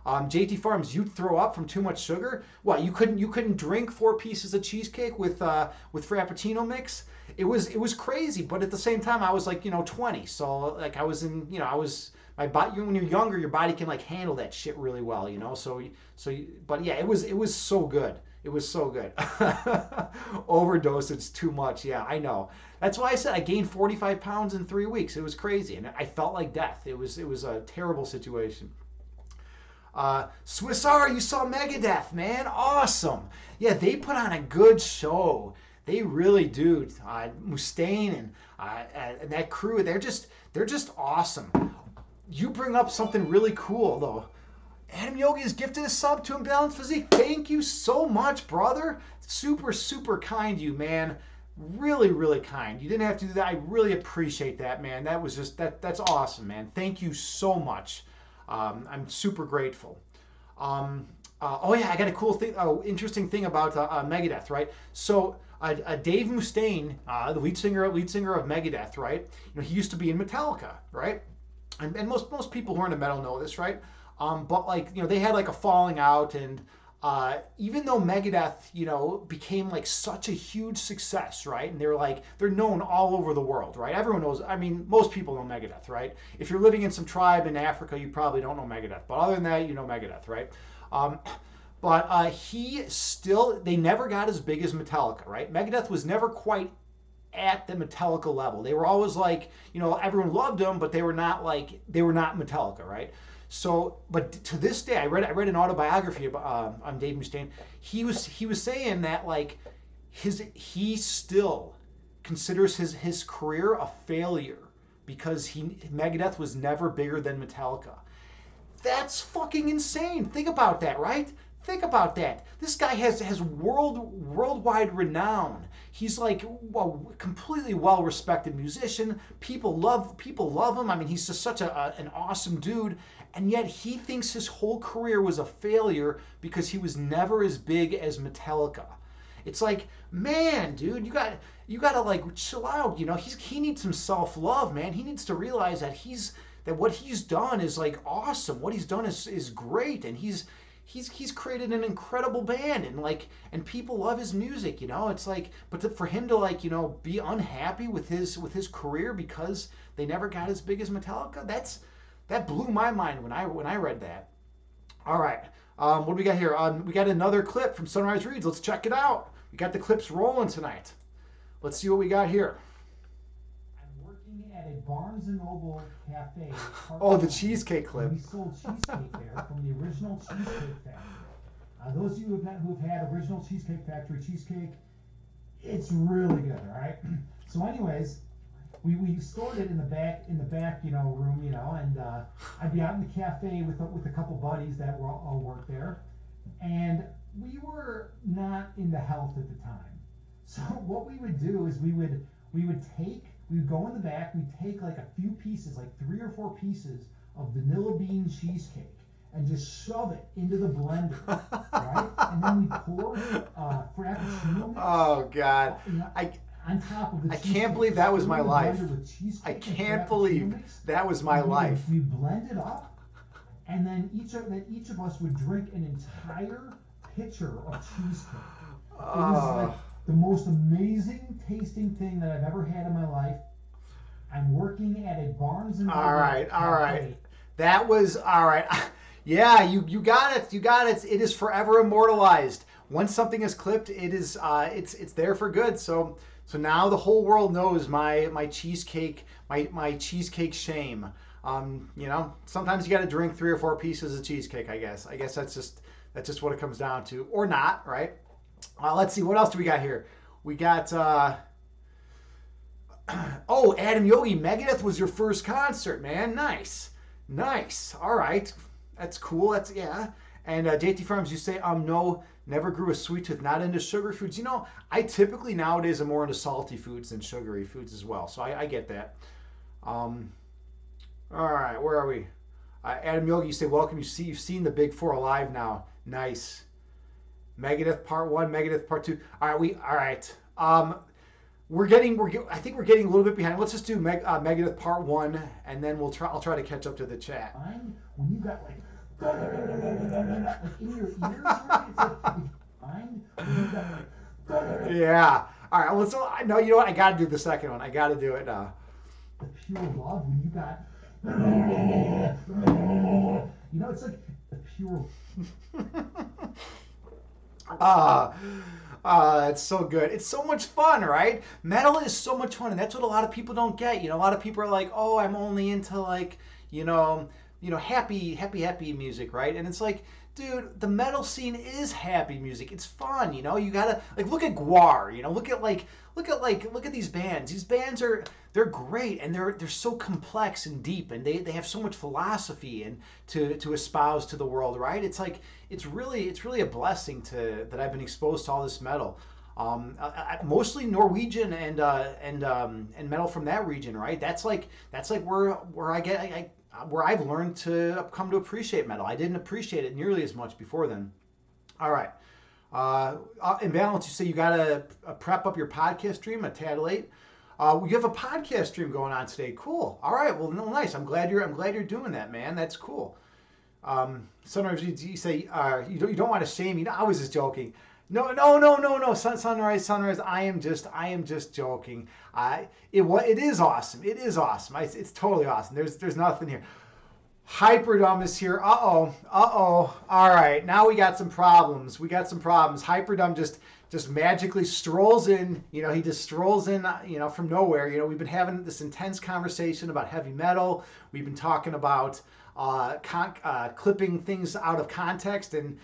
JT Farms, you'd throw up from too much sugar. What? You couldn't drink 4 pieces of cheesecake with frappuccino mix? it was crazy, but at the same time I was like 20, so like I was in I was my body. When you're younger, your body can like handle that shit really well, but yeah, it was so good. It was so good. Overdose, it's too much. Yeah, I know. That's why I said I gained 45 pounds in 3 weeks. It was crazy, and I felt like death. It was a terrible situation. Swiss R, you saw Megadeth, man. Awesome. Yeah, they put on a good show. They really do. Mustaine and that crew, they're just awesome. You bring up something really cool though. Adam Yogi has gifted a sub to Imbalanced Physique. Thank you so much, brother. Super, super kind, you man. Really, really kind. You didn't have to do that. I really appreciate that, man. That was just that's awesome, man. Thank you so much. I'm super grateful. Oh yeah, I got a cool thing, interesting thing about Megadeth, right? So Dave Mustaine, the lead singer of Megadeth, right? He used to be in Metallica, right? And most people who are into metal know this, right? But like they had like a falling out, and even though Megadeth became like such a huge success, right? And they're known all over the world, right? Everyone knows. I mean, most people know Megadeth, right? If you're living in some tribe in Africa, you probably don't know Megadeth, but other than that, you know Megadeth, right? Um, but they never got as big as Metallica, right? Megadeth was never quite at the Metallica level. They were always like, everyone loved them, but they were not Metallica, right? So, but to this day, I read an autobiography on Dave Mustaine. He was saying that like he still considers his career a failure because Megadeth was never bigger than Metallica. That's fucking insane. Think about that, right? Think about that. This guy has worldwide renown. He's like a completely well respected musician. People love him. I mean, he's just such an awesome dude. And yet he thinks his whole career was a failure because he was never as big as Metallica. It's like, man, dude, you got to like chill out. He needs some self love, man. He needs to realize that what he's done is like awesome. What he's done is great, and he's created an incredible band, and people love his music. It's like, but for him to like be unhappy with his career because they never got as big as Metallica, that blew my mind when I read that. All right, what do we got here? We got another clip from Sunrise Reads. Let's check it out. We got the clips rolling tonight. Let's see what we got here.
At a Barnes and Noble cafe.
Oh, the cheesecake clip.
We sold cheesecake there from the original Cheesecake Factory. Those of you who've had original Cheesecake Factory cheesecake, it's really good. All right. So, anyways, we stored it in the back room, and I'd be out in the cafe with a couple buddies that all worked there, and we were not into health at the time. So what we would do is we'd go in the back, we'd take like a few pieces, like 3 or 4 pieces of vanilla bean cheesecake and just shove it into the blender, right? And then we pour Frappuccino mix.
Oh, God.
On top of the cheesecake.
I can't believe that was my life. I can't believe that was my life.
We blend it up, and then each of us would drink an entire pitcher of cheesecake. It was like the most amazing tasting thing that I've ever had in my life. I'm working at a Barnes and Noble.
All right. That was all right. Yeah, you got it. You got it. It is forever immortalized. Once something is clipped, it is it's there for good. So now the whole world knows my cheesecake my cheesecake shame. Sometimes you got to drink 3 or 4 pieces of cheesecake. I guess that's just what it comes down to, or not, right? Let's see, what else do we got here? We got, Adam Yogi, Megadeth was your first concert, man. Nice. All right. That's cool. Yeah. And JT Farms, you say, never grew a sweet tooth, not into sugar foods. I typically nowadays am more into salty foods than sugary foods as well. So I get that. All right, where are we? Adam Yogi, you say, welcome. You've seen the Big Four alive now. Nice. Megadeth Part 1, Megadeth Part 2. All right. I think we're getting a little bit behind. Let's just do Megadeth Part 1, and then I'll try to catch up to the chat.
When you got like in your ears, right? It's like when you got like
yeah. All right. Well, so I know you know what I got to do the second one. I got to do it.
The pure love when you got, it's like the pure.
Ah, it's so good. It's so much fun, right? Metal is so much fun, and that's what a lot of people don't get. A lot of people are like, "Oh, I'm only into like, you know, happy music, right?" And it's like, dude, the metal scene is happy music. It's fun, You gotta like look at Guar, look at these bands. These bands they're great, and they're so complex and deep, and they have so much philosophy and to espouse to the world, right? It's like it's really a blessing that I've been exposed to all this metal. Mostly Norwegian and metal from that region, right? That's like where where I've learned to come to appreciate metal. I didn't appreciate it nearly as much before then. All right. In balance, you say you got to prep up your podcast stream a tad late. You have a podcast stream going on today. Cool. All right. Well, no, nice. I'm glad you're doing that, man. That's cool. Sunrise, you say you don't want to shame me. No, I was just joking. No, no, no, no, no. Sunrise. I am just joking. It is awesome. It is awesome. It's totally awesome. There's nothing here. Hyperdumb is here. Uh oh. All right, now we got some problems. Hyperdumb just magically strolls in. He just strolls in. From nowhere. We've been having this intense conversation about heavy metal. We've been talking about clipping things out of context, and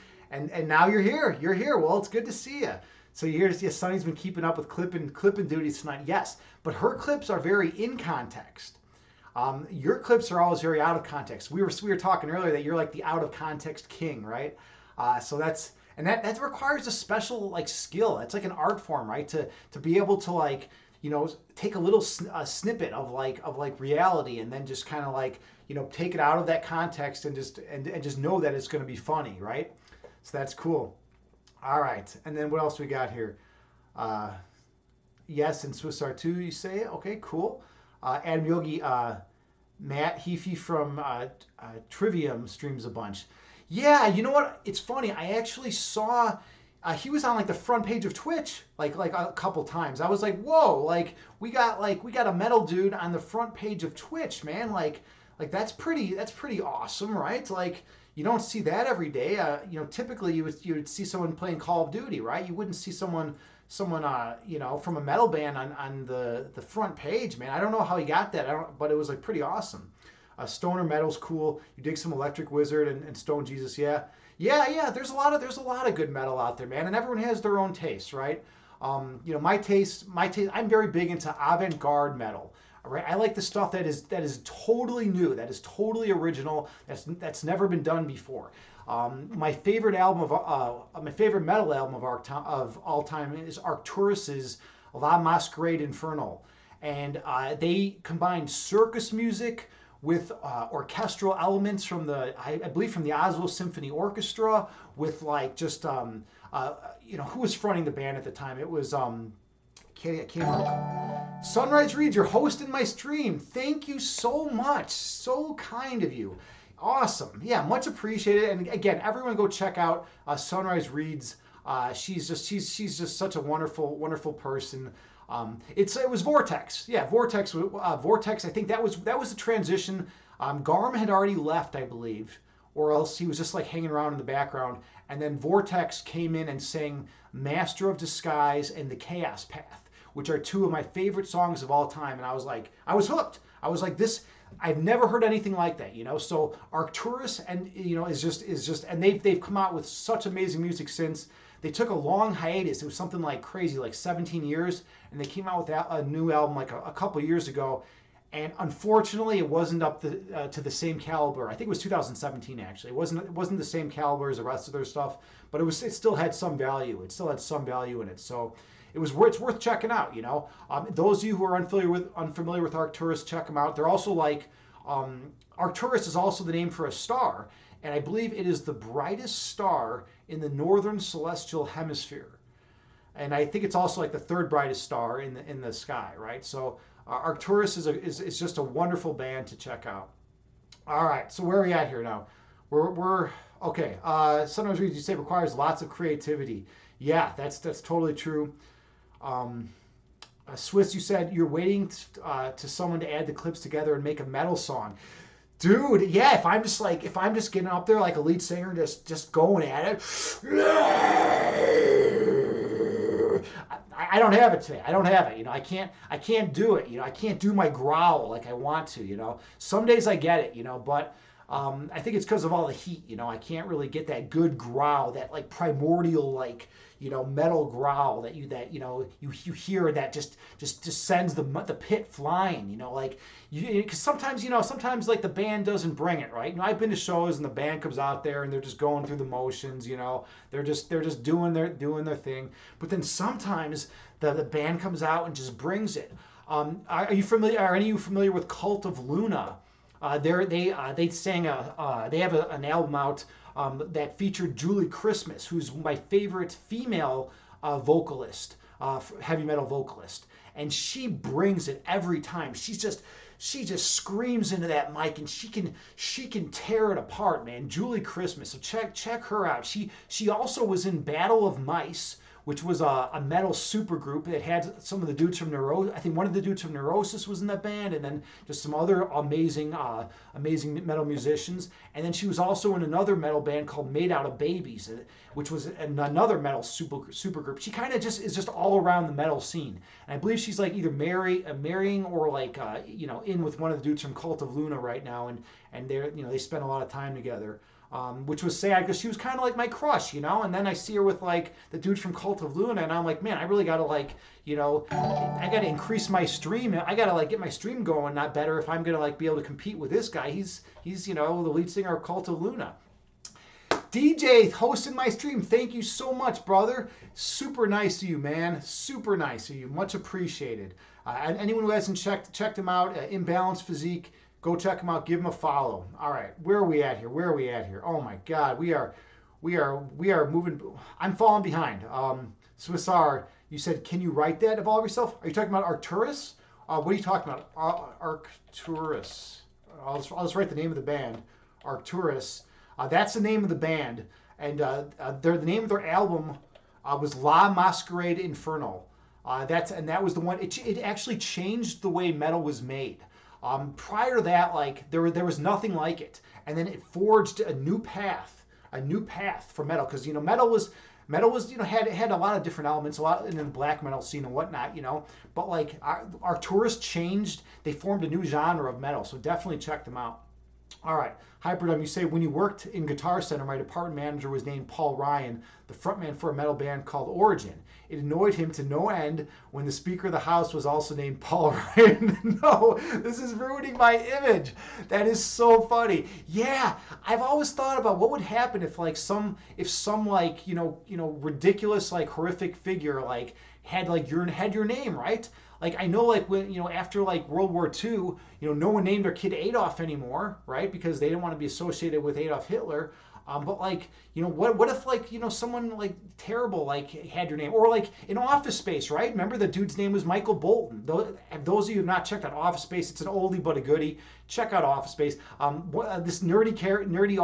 now you're here. You're here. Well, it's good to see you. So here's yes, Sunny's been keeping up with clipping duties tonight. Yes, but her clips are very in context. Your clips are always very out of context. We were talking earlier that you're like the out of context king, right? That requires a special like skill. It's like an art form, right? To be able to like take a little snippet of like reality and then just kind of like take it out of that context and just know that it's going to be funny, right? So that's cool. All right, and then what else we got here? Yes, and Swiss R2, you say? Okay, cool. Adam Yogi, Matt Heafy from Trivium streams a bunch. Yeah, you know what? It's funny. I actually saw he was on like the front page of Twitch like a couple times. I was like, whoa! We got a metal dude on the front page of Twitch, man. Like that's pretty awesome, right? Like you don't see that every day. Typically you would see someone playing Call of Duty, right? You wouldn't see someone from a metal band on the front page, man. I don't know how he got that. But it was like pretty awesome. Stoner metal's cool. You dig some Electric Wizard and Stone Jesus, yeah. Yeah. There's a lot of good metal out there, man, and everyone has their own taste, right? My taste. I'm very big into avant-garde metal. All right, I like the stuff that is totally new, that is totally original, that's never been done before. My favorite metal album of all time is Arcturus's La Masquerade Infernal, and they combined circus music with orchestral elements from I believe from the Oslo Symphony Orchestra, with like just who was fronting the band at the time? It was can't remember. Sunrise Reads, you're hosting my stream. Thank you so much. So kind of you. Awesome. Yeah, much appreciated. And again, everyone go check out Sunrise Reads. She's just such a wonderful person. It was Vortex. Yeah, Vortex. Vortex. I think that was the transition. Garm had already left, I believe, or else he was just like hanging around in the background. And then Vortex came in and sang "Master of Disguise" and "The Chaos Path," which are two of my favorite songs of all time. And I was hooked. I was like, this. I've never heard anything like that, So Arcturus and is just, and they've come out with such amazing music since. They took a long hiatus. It was something like crazy, like 17 years, and they came out with a new album like a couple years ago. And unfortunately, it wasn't up to the same caliber. I think it was 2017 actually. It wasn't the same caliber as the rest of their stuff, but it still had some value. It still had some value in it. So it's worth checking out. Those of you who are unfamiliar with Arcturus, check them out. They're also like Arcturus is also the name for a star, and I believe it is the brightest star in the northern celestial hemisphere. And I think it's also like the third brightest star in the sky, right? So Arcturus is just a wonderful band to check out. All right, so where are we at here now? We're okay. Sometimes you say requires lots of creativity. Yeah, that's totally true. Um, Swiss, you said you're waiting to someone to add the clips together and make a metal song. Dude, yeah, if I'm just getting up there like a lead singer, just going at it, I don't have it today. I don't have it. I can't do it. I can't do my growl like I want to. Some days I get it. But I think it's because of all the heat. I can't really get that good growl, that like primordial like metal growl that you hear that just sends the pit flying. Like because sometimes like the band doesn't bring it, right. I've been to shows and the band comes out there and they're just going through the motions. They're just doing their thing. But then sometimes the band comes out and just brings it. Are you familiar? Are any of you familiar with Cult of Luna? They sang they have an album out that featured Julie Christmas, who's my favorite female vocalist, heavy metal vocalist, and she brings it every time. She just screams into that mic, and she can tear it apart, man. Julie Christmas. So check her out. She also was in Battle of Mice, which was a metal supergroup that had some of the dudes from Neurosis. I think one of the dudes from Neurosis was in that band, and then just some other amazing metal musicians. And then she was also in another metal band called Made Out of Babies, which was another metal supergroup. She kind of just is just all around the metal scene. And I believe she's like either marrying or like in with one of the dudes from Cult of Luna right now, and they spend a lot of time together. Which was sad because she was kind of like my crush, and then I see her with like the dude from Cult of Luna, and I'm like, man, I really got to like, I got to increase my stream. I got to like get my stream going, not better if I'm going to like be able to compete with this guy. He's the lead singer of Cult of Luna. DJ hosting my stream. Thank you so much, brother. Super nice of you, man. Super nice of you. Much appreciated. And anyone who hasn't checked him out, Imbalanced Physique, go check them out. Give them a follow. All right, where are we at here? Oh my God, we are moving. I'm falling behind. Swissar, you said, can you write that? Evolve yourself. Are you talking about Arcturus? What are you talking about? Arcturus. I'll just write the name of the band. Arcturus. That's the name of the band, and the name of their album was La Masquerade Infernal. That was the one. It actually changed the way metal was made. Prior to that, like there was nothing like it, and then it forged a new path for metal, because metal was had a lot of different elements, a lot in the black metal scene and whatnot, but like Arcturus changed. They formed a new genre of metal, so definitely check them out. All right, Hyperdome, you say, when you worked in Guitar Center, my department manager was named Paul Ryan, the frontman for a metal band called Origin. It annoyed him to no end when the Speaker of the House was also named Paul Ryan. No, this is ruining my image. That is so funny. Yeah, I've always thought about what would happen if like some like ridiculous like horrific figure like had your name, right? Like I know like when after like World War II, no one named their kid Adolf anymore, right? Because they didn't want to be associated with Adolf Hitler. But like what if like someone like terrible like had your name, or like in Office Space, right? Remember the dude's name was Michael Bolton. Those of you who have not checked out Office Space, it's an oldie but a goodie. Check out Office Space. This nerdy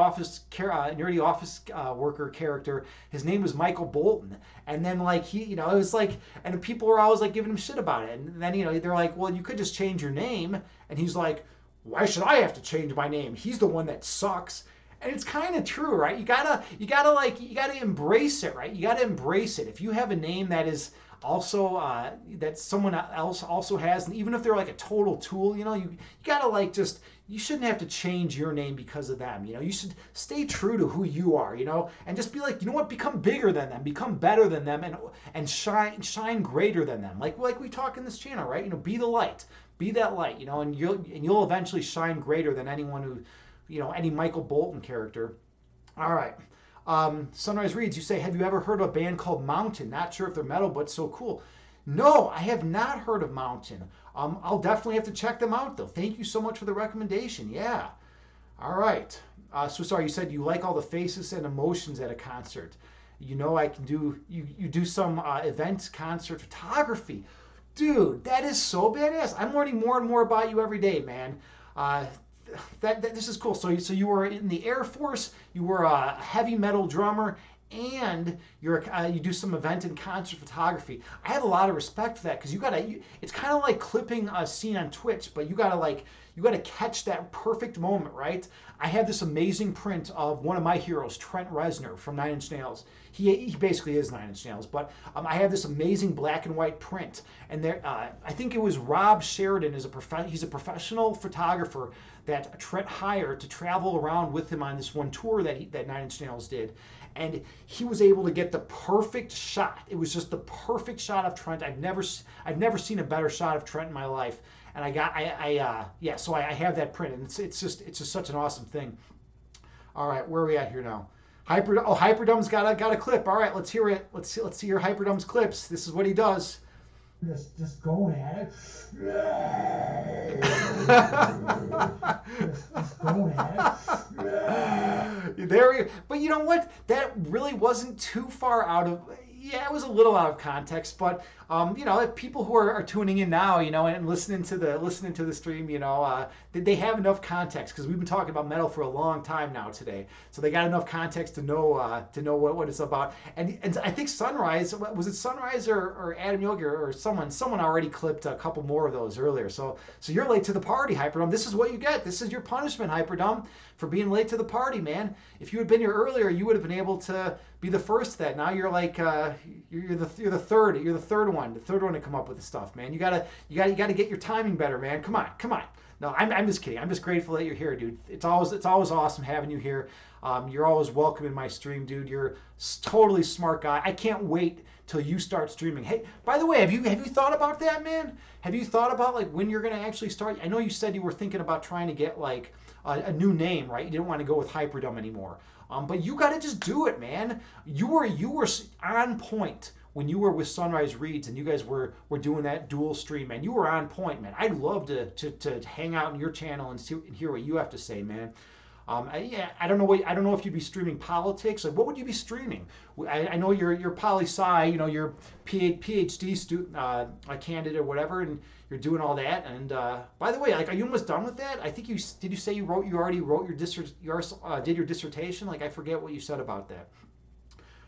office worker character, his name was Michael Bolton, and then like it was like, and people were always like giving him shit about it, and then they're like, well, you could just change your name, and he's like, why should I have to change my name? He's the one that sucks. And it's kind of true, right? You gotta embrace it, right? You gotta embrace it. If you have a name that is also that someone else also has, and even if they're like a total tool, you gotta like you shouldn't have to change your name because of them. You should stay true to who you are, and just be like, what, become bigger than them, become better than them, and shine greater than them. Like we talk in this channel, right? Be the light, be that light, and you'll eventually shine greater than anyone who. Any Michael Bolton character. All right. Sunrise Reads, you say, have you ever heard of a band called Mountain? Not sure if they're metal, but so cool. No, I have not heard of Mountain. I'll definitely have to check them out, though. Thank you so much for the recommendation. Yeah. All right. So sorry, you said you like all the faces and emotions at a concert. I can do, you do some event concert photography. Dude, that is so badass. I'm learning more and more about you every day, man. This is cool. So you were in the Air Force. You were a heavy metal drummer, and you do some event and concert photography. I have a lot of respect for that because it's kind of like clipping a scene on Twitch, but you gotta catch that perfect moment, right? I have this amazing print of one of my heroes, Trent Reznor from Nine Inch Nails. He basically is Nine Inch Nails, but I have this amazing black and white print, and there I think it was Rob Sheridan he's a professional photographer that Trent hired to travel around with him on this one tour that Nine Inch Nails did, and he was able to get the perfect shot. It was just the perfect shot of Trent. I've never seen a better shot of Trent in my life. And so I have that print, and it's just such an awesome thing. All right, where are we at here now? Hyperdumb's got a clip. All right, let's hear it. Let's see your Hyperdumb's clips. This is what he does.
Just going at it. just going at it.
But you know what? That really wasn't too far out of. Yeah, it was a little out of context, but if people who are tuning in now, and listening to the stream, they have enough context because we've been talking about metal for a long time now today, so they got enough context to know what it's about. And I think Sunrise, was it Sunrise or Adam Yogi or someone already clipped a couple more of those earlier. So you're late to the party, Hyperdome. This is what you get. This is your punishment, Hyperdome, for being late to the party, man. If you had been here earlier, you would have been able to be the first. That now you're like you're the third one to come up with the stuff, man. You gotta get your timing better, man. Come on. No, I'm just kidding. I'm just grateful that you're here, dude. It's always awesome having you here. You're always welcome in my stream, dude. You're totally smart guy. I can't wait till you start streaming. Hey, by the way, have you thought about that, man? Have you thought about like when you're gonna actually start? I know you said you were thinking about trying to get like a new name, right? You didn't want to go with Hyperdome anymore. But you got to just do it, man. You were on point when you were with Sunrise Reads and you guys were doing that dual stream, man. You were on point, man. I'd love to hang out on your channel and hear what you have to say, man. I don't know if you'd be streaming politics. Like, what would you be streaming? I know you're poli-sci, you're PhD student, a candidate or whatever, and you're doing all that. And by the way, like, are you almost done with that? I think did you say you already wrote your did your dissertation? Like, I forget what you said about that.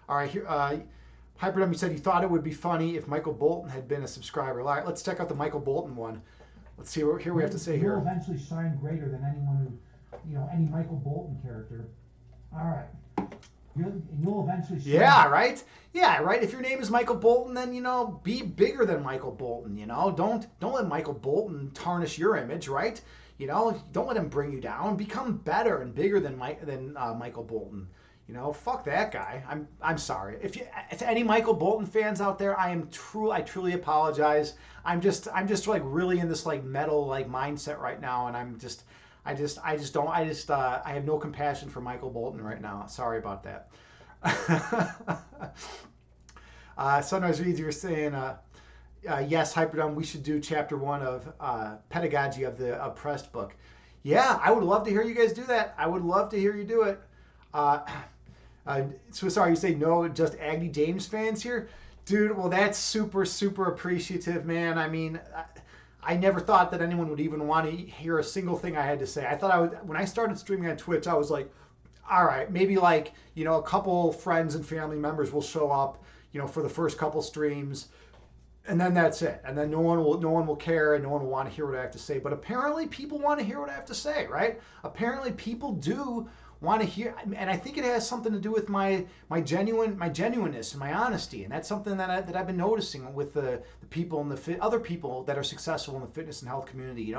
All right, here, Hyperdome, you said you thought it would be funny if Michael Bolton had been a subscriber. All right, let's check out the Michael Bolton one. Let's see what we have to say here.
You'll eventually shine greater than anyone who. Any Michael Bolton character. All right. You'll eventually.
Yeah, right. Yeah, right. If your name is Michael Bolton, then be bigger than Michael Bolton. Don't let Michael Bolton tarnish your image, right? Don't let him bring you down. Become better and bigger than Michael Bolton. Fuck that guy. I'm sorry. If any Michael Bolton fans out there, I truly apologize. I'm just like really in this like metal like mindset right now, and I have no compassion for Michael Bolton right now. Sorry about that. Sunrise Reads, you're saying, yes, Hyperdome, we should do chapter 1 of Pedagogy of the Oppressed book. Yeah, I would love to hear you guys do that. I would love to hear you do it. So sorry, you say no, just Agni James fans here? Dude, well, that's super, super appreciative, man. I mean, I never thought that anyone would even want to hear a single thing I had to say. I thought when I started streaming on Twitch, I was like, all right, maybe like, a couple friends and family members will show up, for the first couple streams, and then that's it. And then no one will care and no one will want to hear what I have to say. But apparently people want to hear what I have to say, right? Apparently people do want to hear, and I think it has something to do with my genuineness and my honesty, and that's something that I've been noticing with the people and other people that are successful in the fitness and health community.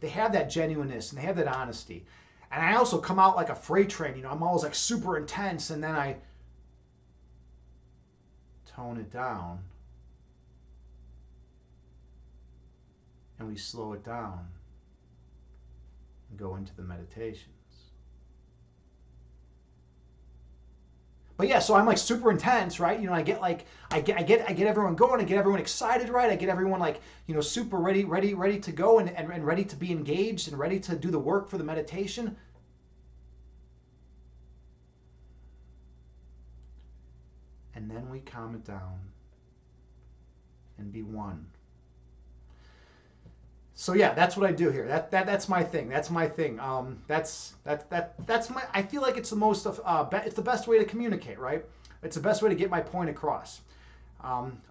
They have that genuineness and they have that honesty, and I also come out like a freight train. I'm always like super intense, and then I tone it down, and we slow it down and go into the meditation. But yeah, so I'm like super intense, right? I get everyone going, I get everyone excited, right? I get everyone like, super ready to go and ready to be engaged and ready to do the work for the meditation. And then we calm it down and be one. So yeah, that's what I do here. That's my thing. That's my thing. That's my. I feel like it's the most it's the best way to communicate, right? It's the best way to get my point across.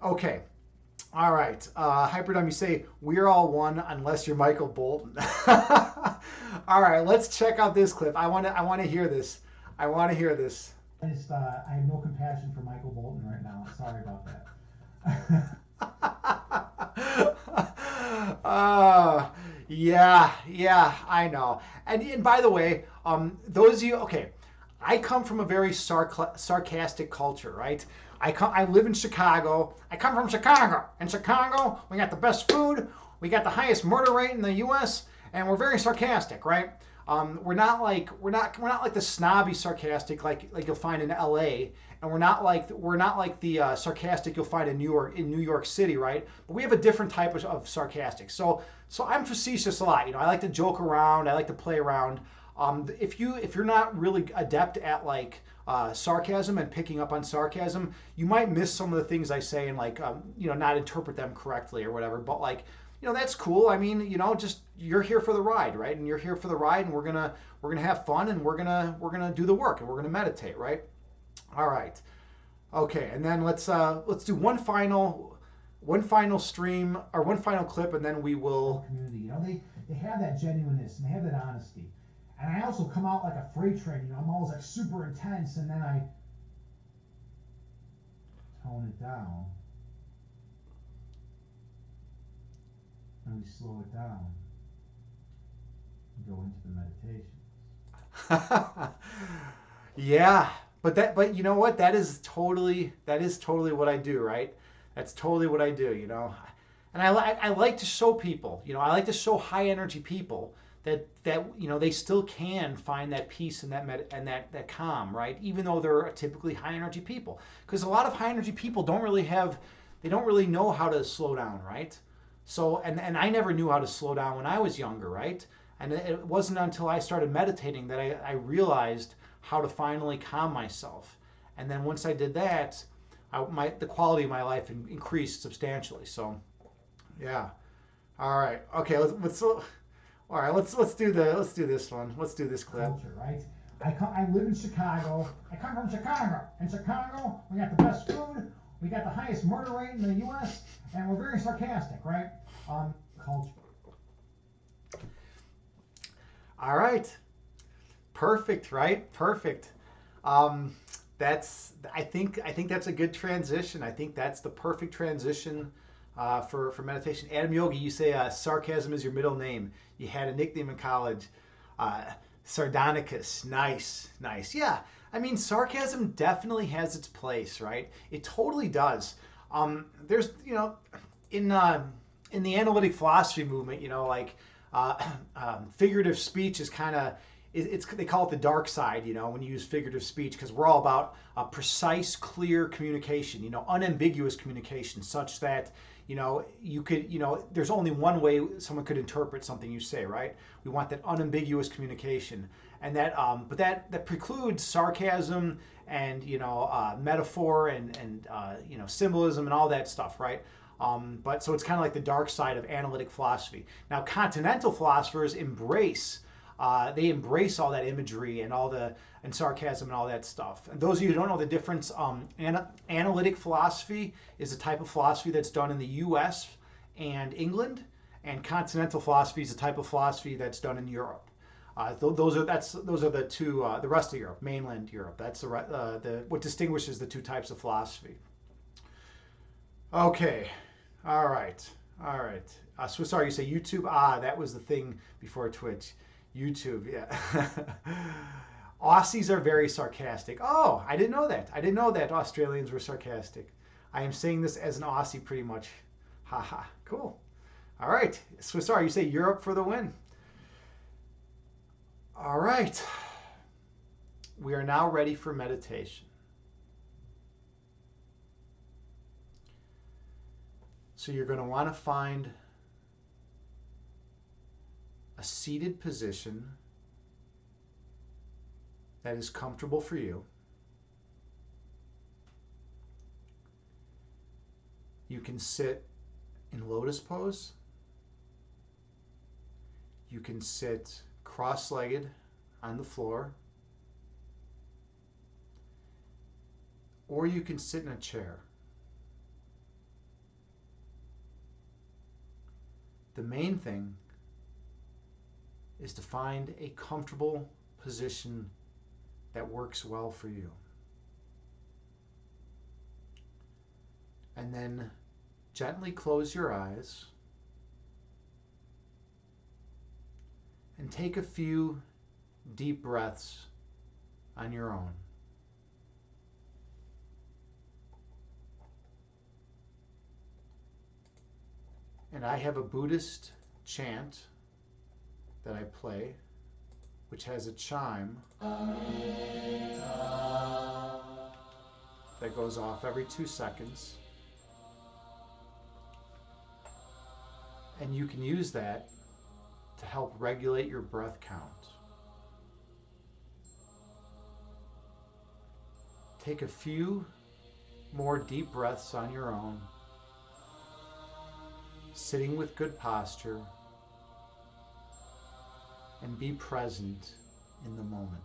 Okay. All right. Hyperdome, you say, we're all one unless you're Michael Bolton. All right, let's check out this clip. I want to hear this. I want to hear this.
I have no compassion for Michael Bolton right now. Sorry about that.
Yeah, I know. And by the way, those of you, okay, I come from a very sarcastic culture, right? I live in Chicago. I come from Chicago. In Chicago, we got the best food, we got the highest murder rate in the U.S., and we're very sarcastic, right? We're not like the snobby sarcastic like you'll find in L.A. And we're not like the sarcastic you'll find in New York City, right? But we have a different type of sarcastic. So I'm facetious a lot. I like to joke around. I like to play around. If you're not really adept at like sarcasm and picking up on sarcasm, you might miss some of the things I say and like not interpret them correctly or whatever. But like that's cool. I mean just you're here for the ride, right? And you're here for the ride, and we're gonna have fun, and we're gonna do the work, and we're gonna meditate, right? All right. Okay, and then let's do one final stream or one final clip, and then we will.
Community, they have that genuineness and they have that honesty. And I also come out like a freight train. I'm always like super intense, and then I tone it down, and we slow it down and go into the meditation.
Yeah, but you know what? That is totally what I do, right? That's totally what I do, And I like to show people, I like to show high energy people that they still can find that peace and that calm, right? Even though they're typically high energy people, because a lot of high energy people don't really know how to slow down, right? So and I never knew how to slow down when I was younger, right? And it wasn't until I started meditating that I realized how to finally calm myself. And then once I did that, the quality of my life increased substantially. So, yeah. All right. Okay. Let's do this one. Let's do this clip.
Culture, right? I live in Chicago. I come from Chicago. In Chicago, we got the best food. We got the highest murder rate in the U.S. And we're very sarcastic, right? Culture.
All right. Perfect, right? Perfect. Um, I think that's a good transition. I think that's the perfect transition for meditation. Adam Yogi, you say sarcasm is your middle name. You had a nickname in college, uh, Sardonicus. Nice, nice. Yeah, I mean sarcasm definitely has its place, right? It totally does. There's in the analytic philosophy movement, like uh, figurative speech is kind of it's they call it the dark side, when you use figurative speech, because we're all about precise, clear communication, unambiguous communication, such that you could, there's only one way someone could interpret something you say, right? We want that unambiguous communication, and but that precludes sarcasm and metaphor and symbolism and all that stuff, right? But so it's kind of like the dark side of analytic philosophy. Now, continental philosophers embrace all that imagery and and sarcasm and all that stuff. And those of you who don't know the difference, analytic philosophy is a type of philosophy that's done in the U.S. and England, and continental philosophy is a type of philosophy that's done in Europe. Those are the two. The rest of Europe, mainland Europe. That's what distinguishes the two types of philosophy. Okay, all right. Swiss R, you say YouTube. That was the thing before Twitch. YouTube, yeah. Aussies are very sarcastic. Oh, I didn't know that. I didn't know that Australians were sarcastic. I am saying this as an Aussie pretty much. Haha, cool. All right, Swiss R, you say Europe for the win. All right. We are now ready for meditation. So you're going to want to find a seated position that is comfortable for you. You can sit in lotus pose. You can sit cross-legged on the floor. or you can sit in a chair. The main thing is to find a comfortable position that works well for you. And then gently close your eyes and take a few deep breaths on your own. And I have a Buddhist chant that I play, which has a chime that goes off every 2 seconds. And you can use that to help regulate your breath count. Take a few more deep breaths on your own, sitting with good posture, and be present in the moment.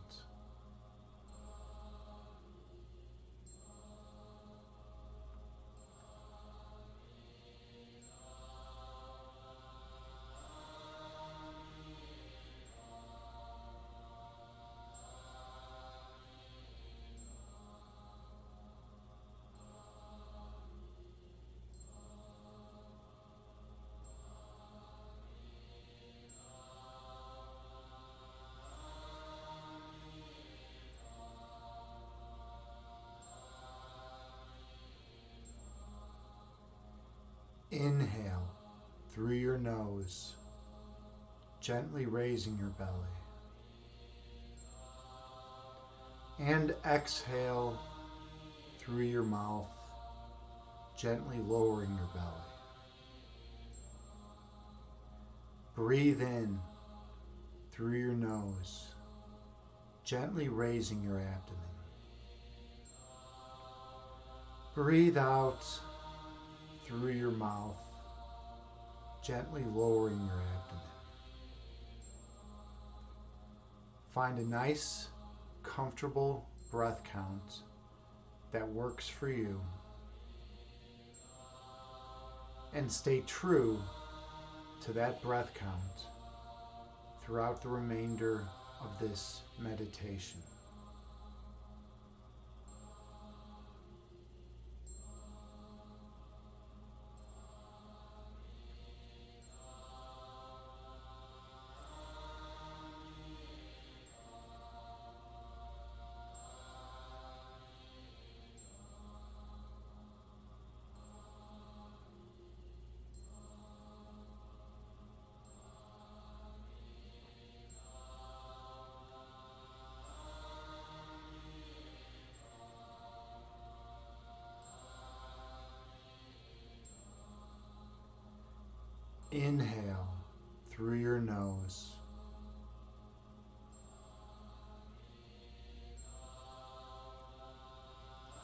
Inhale through your nose, gently raising your belly. And exhale through your mouth, gently lowering your belly. Breathe in through your nose, gently raising your abdomen. Breathe out through your mouth, gently lowering your abdomen. Find a nice, comfortable breath count that works for you, and stay true to that breath count throughout the remainder of this meditation. Inhale through your nose.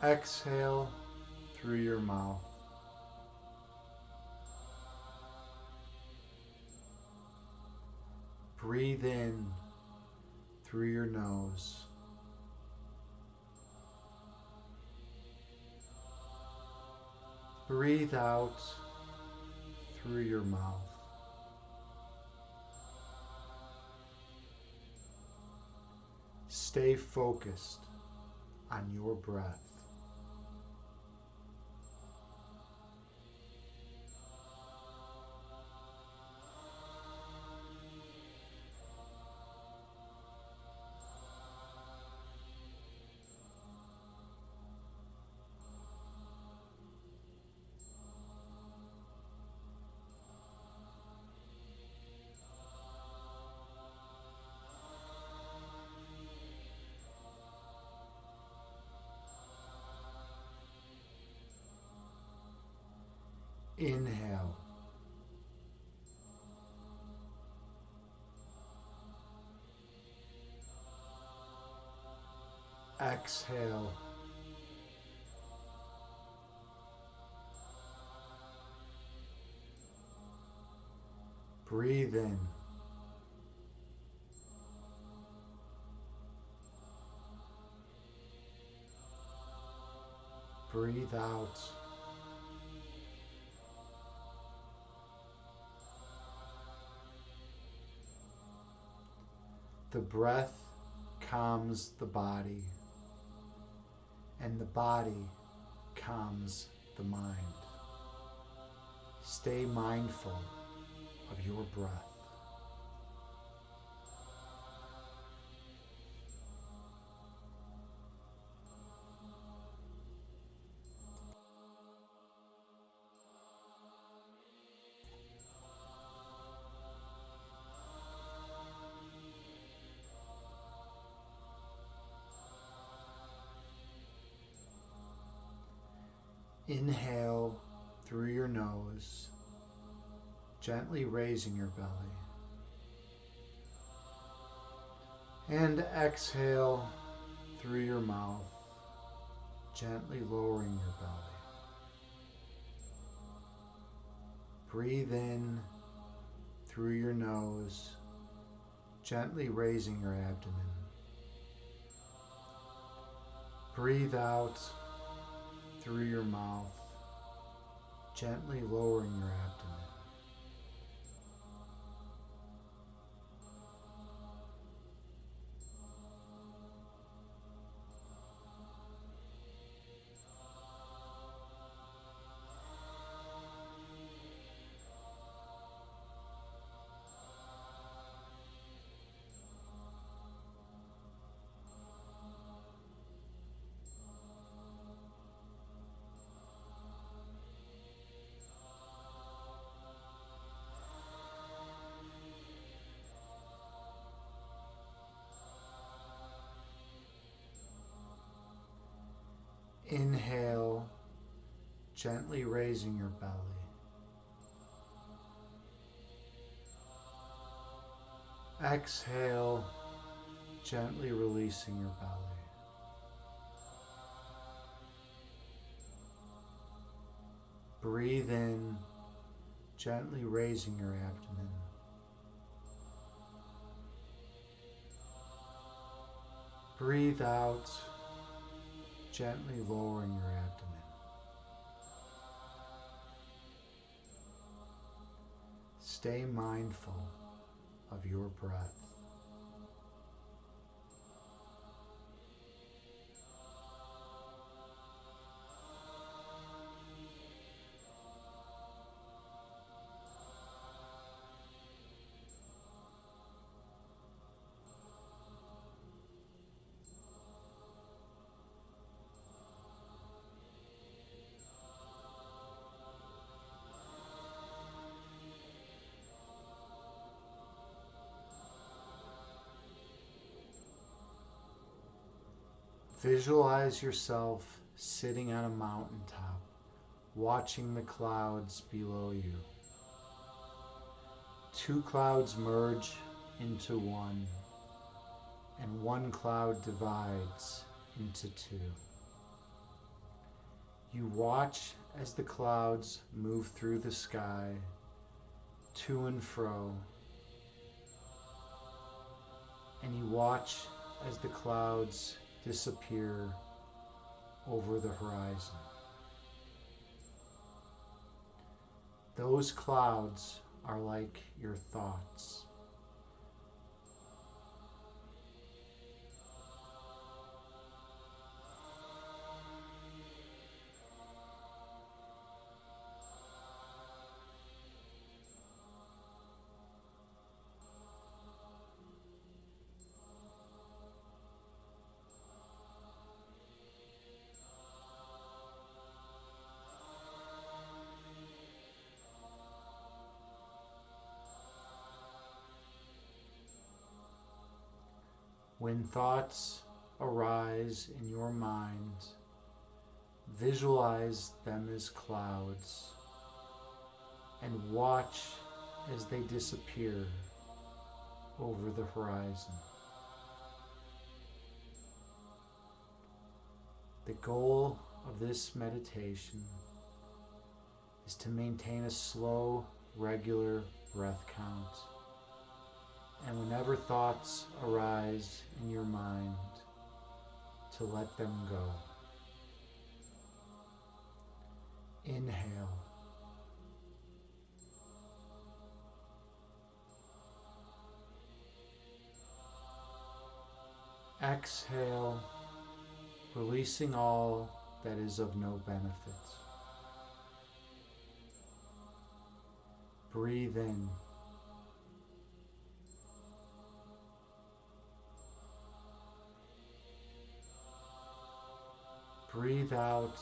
Exhale through your mouth. Breathe in through your nose. Breathe out through your mouth. Stay focused on your breath. Inhale. Exhale. Breathe in. Breathe out. The breath calms the body, and the body calms the mind. Stay mindful of your breath. Inhale through your nose, gently raising your belly. And exhale through your mouth, gently lowering your belly. Breathe in through your nose, gently raising your abdomen. Breathe out through your mouth, gently lowering your abdomen. Inhale, gently raising your belly. Exhale, gently releasing your belly. Breathe in, gently raising your abdomen. Breathe out, gently lowering your abdomen. Stay mindful of your breath. Visualize yourself sitting on a mountaintop, watching the clouds below you. Two clouds merge into one, and one cloud divides into two. You watch as the clouds move through the sky, to and fro, and you watch as the clouds disappear over the horizon. Those clouds are like your thoughts. When thoughts arise in your mind, visualize them as clouds and watch as they disappear over the horizon. The goal of this meditation is to maintain a slow, regular breath count. And whenever thoughts arise in your mind, to let them go. Inhale. Exhale, releasing all that is of no benefit. Breathe in. Breathe out,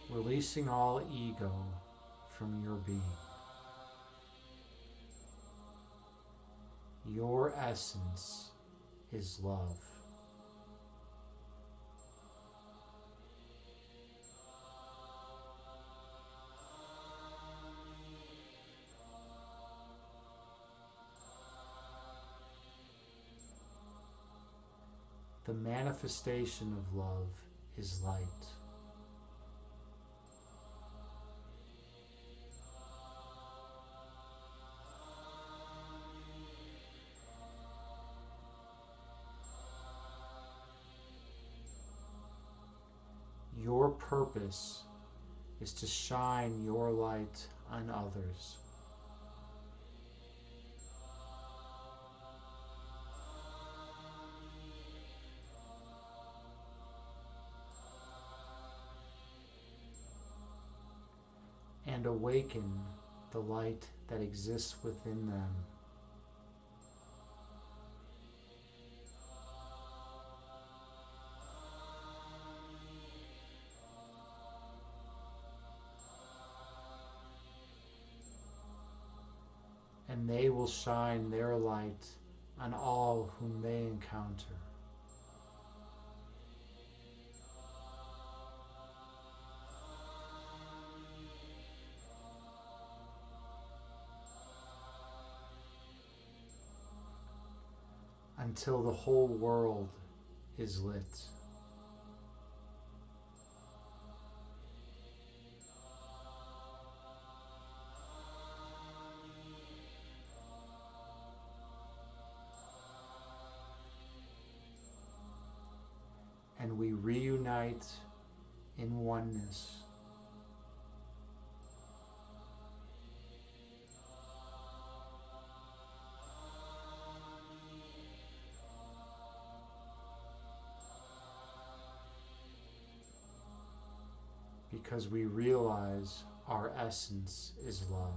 releasing all ego from your being. Your essence is love. The manifestation of love is light. Your purpose is to shine your light on others. And awaken the light that exists within them. And they will shine their light on all whom they encounter. Until the whole world is lit. And we reunite in oneness. Because we realize our essence is love.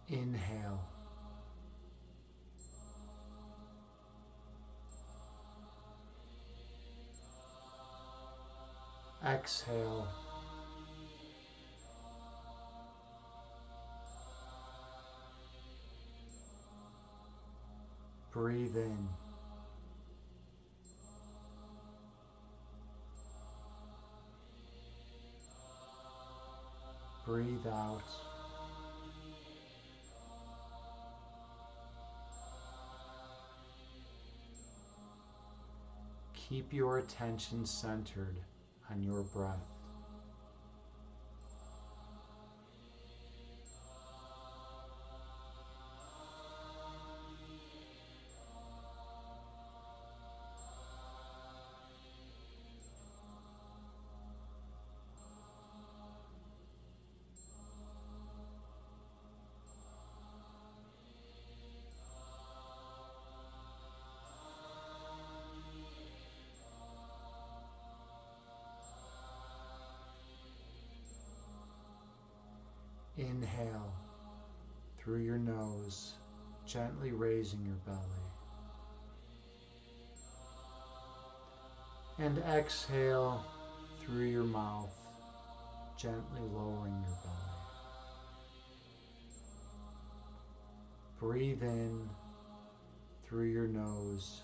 Inhale. Exhale. Breathe in. Breathe out. Keep your attention centered on your breath. Inhale through your nose, gently raising your belly. And exhale through your mouth, gently lowering your belly. Breathe in through your nose,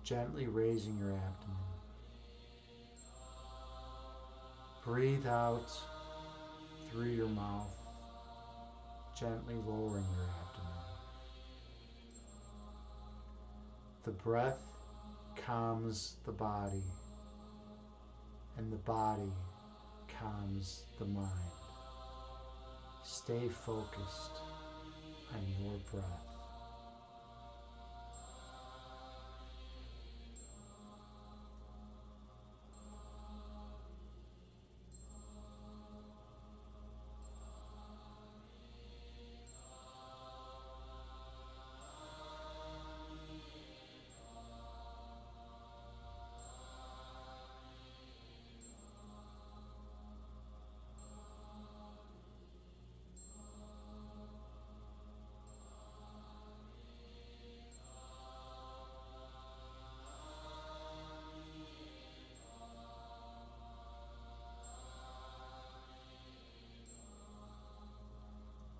gently raising your abdomen. Breathe out through your mouth, gently lowering your abdomen. The breath calms the body, and the body calms the mind. Stay focused on your breath.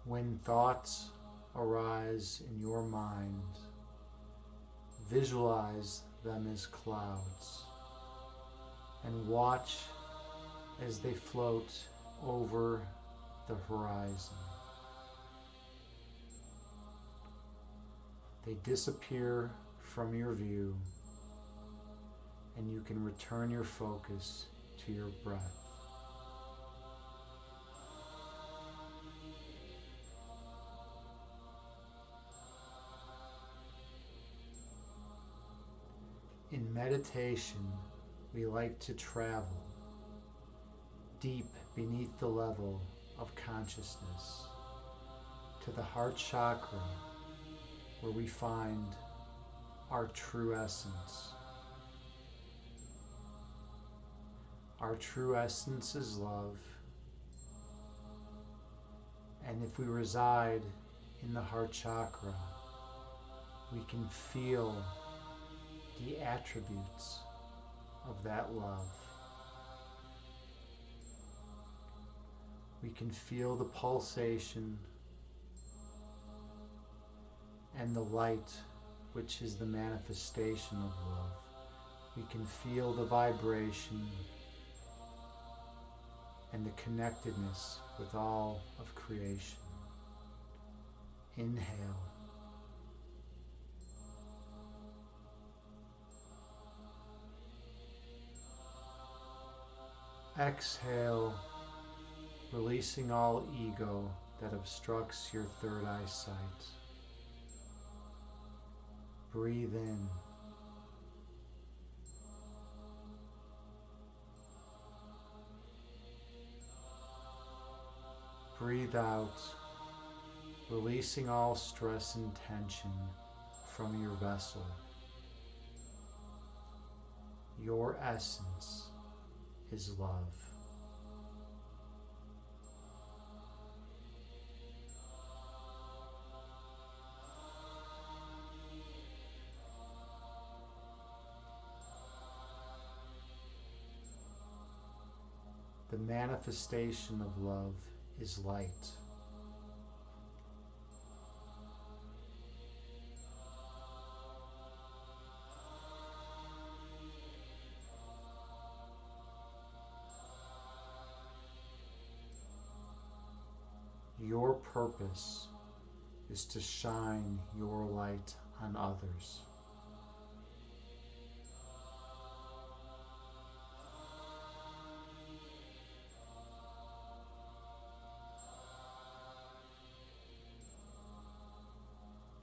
When thoughts arise in your mind, visualize them as clouds and watch as they float over the horizon. They disappear from your view, and you can return your focus to your breath. In meditation, we like to travel deep beneath the level of consciousness to the heart chakra, where we find our true essence. Our true essence is love, and if we reside in the heart chakra, we can feel the attributes of that love. We can feel the pulsation and the light, which is the manifestation of love. We can feel the vibration and the connectedness with all of creation. Inhale. Exhale, releasing all ego that obstructs your third eye sight. Breathe in. Breathe out, releasing all stress and tension from your vessel. Your essence is love. The manifestation of love is light. Your purpose is to shine your light on others.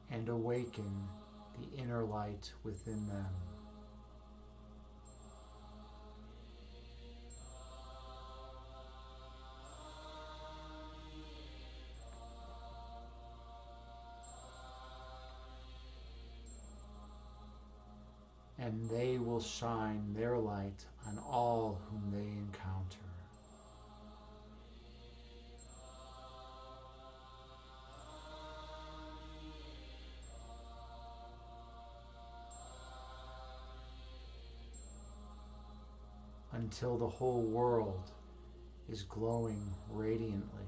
And awaken the inner light within them. And they will shine their light on all whom they encounter. Until the whole world is glowing radiantly.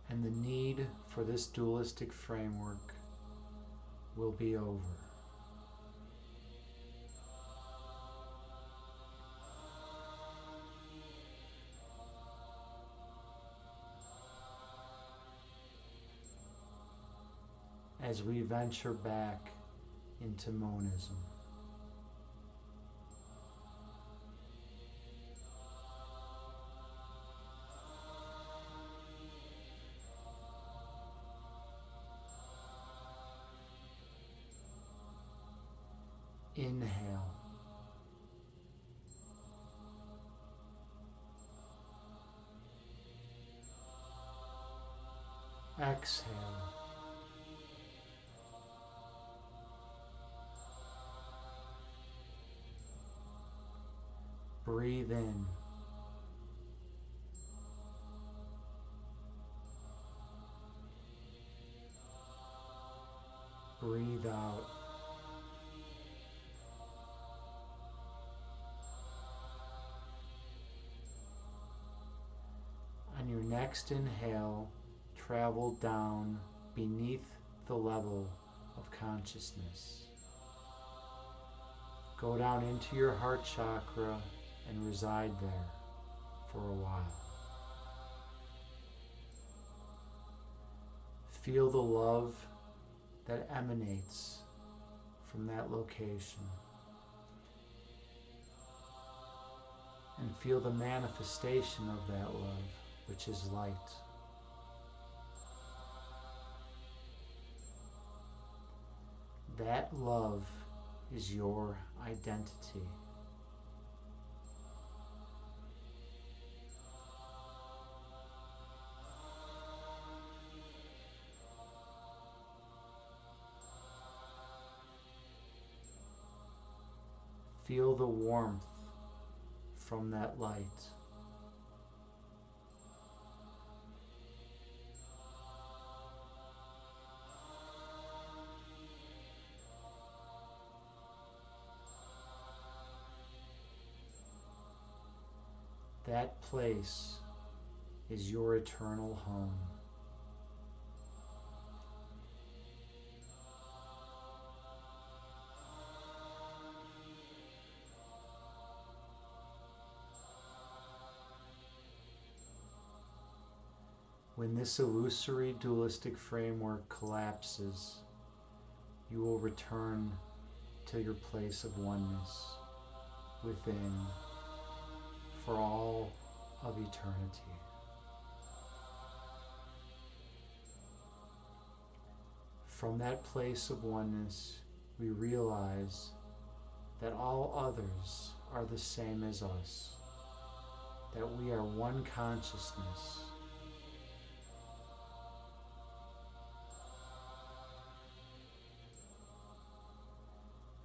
And the need for this dualistic framework will be over. as we venture back into monism. Inhale. Exhale. Breathe in. Breathe out. On your next inhale, travel down beneath the level of consciousness. Go down into your heart chakra and reside there for a while. Feel the love that emanates from that location. And feel the manifestation of that love, which is light. That love is your identity. Feel the warmth from that light. That place is your eternal home. When this illusory dualistic framework collapses, you will return to your place of oneness within for all of eternity. From that place of oneness, we realize that all others are the same as us, that we are one consciousness.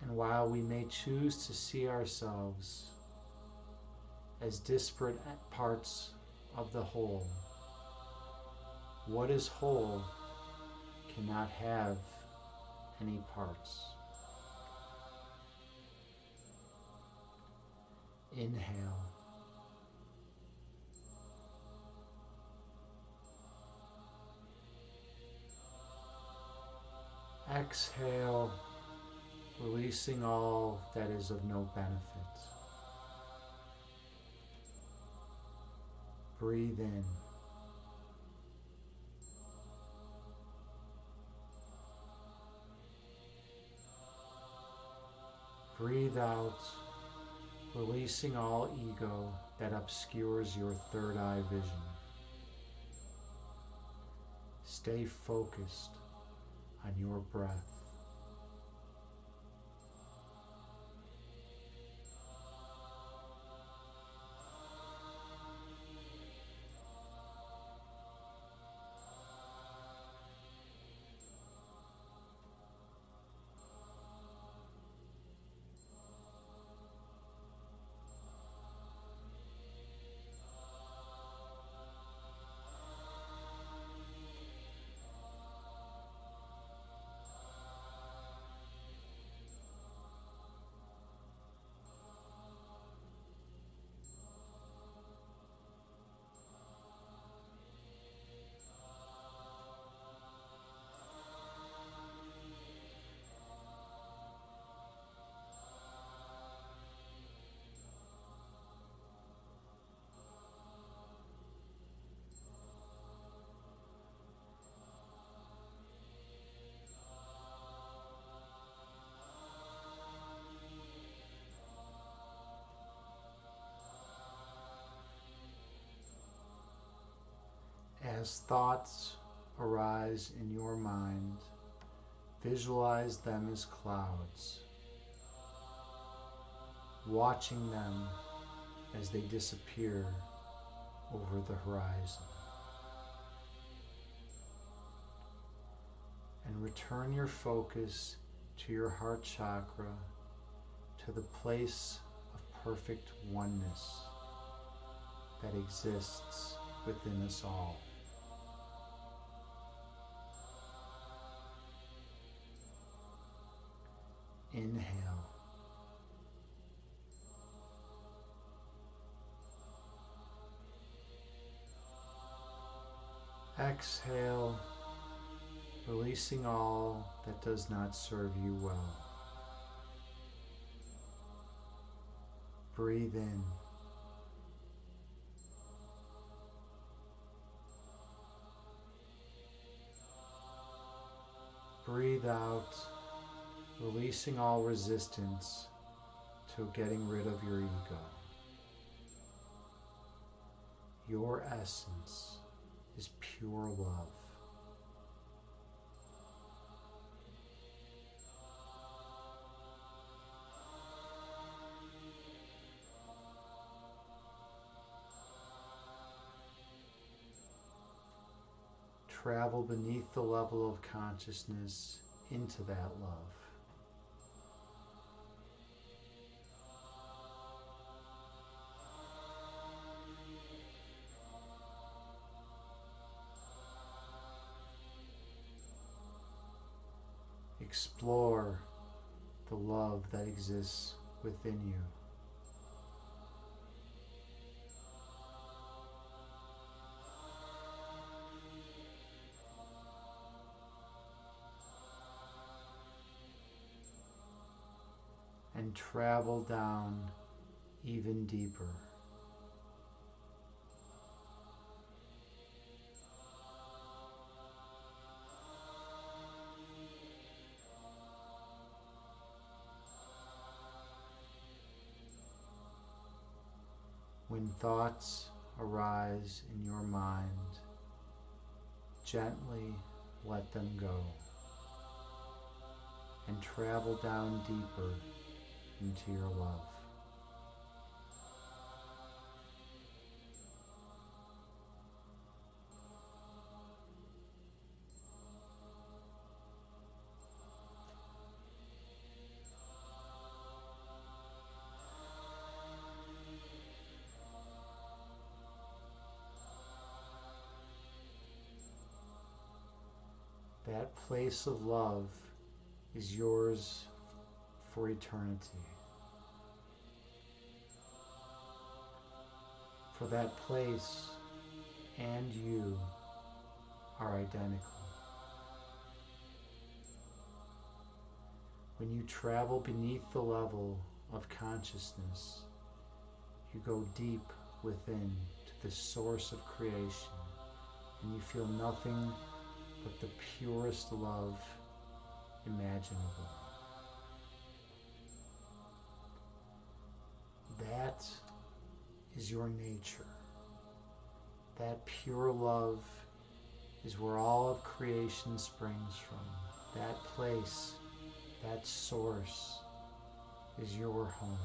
And while we may choose to see ourselves as disparate parts of the whole, what is whole cannot have any parts. Inhale. Exhale, releasing all that is of no benefit. Breathe in. Breathe out, releasing all ego that obscures your third eye vision. Stay focused on your breath. As thoughts arise in your mind, visualize them as clouds, watching them as they disappear over the horizon. And return your focus to your heart chakra, to the place of perfect oneness that exists within us all. Inhale. Exhale, releasing all that does not serve you well. Breathe in. Breathe out, releasing all resistance to getting rid of your ego. Your essence is pure love. Travel beneath the level of consciousness into that love. Explore the love that exists within you. And travel down even deeper. When thoughts arise in your mind, gently let them go and travel down deeper into your love. That place of love is yours for eternity. For that place and you are identical. When you travel beneath the level of consciousness, you go deep within to the source of creation, and you feel nothing but the purest love imaginable. That is your nature. That pure love is where all of creation springs from. That place, that source, is your home.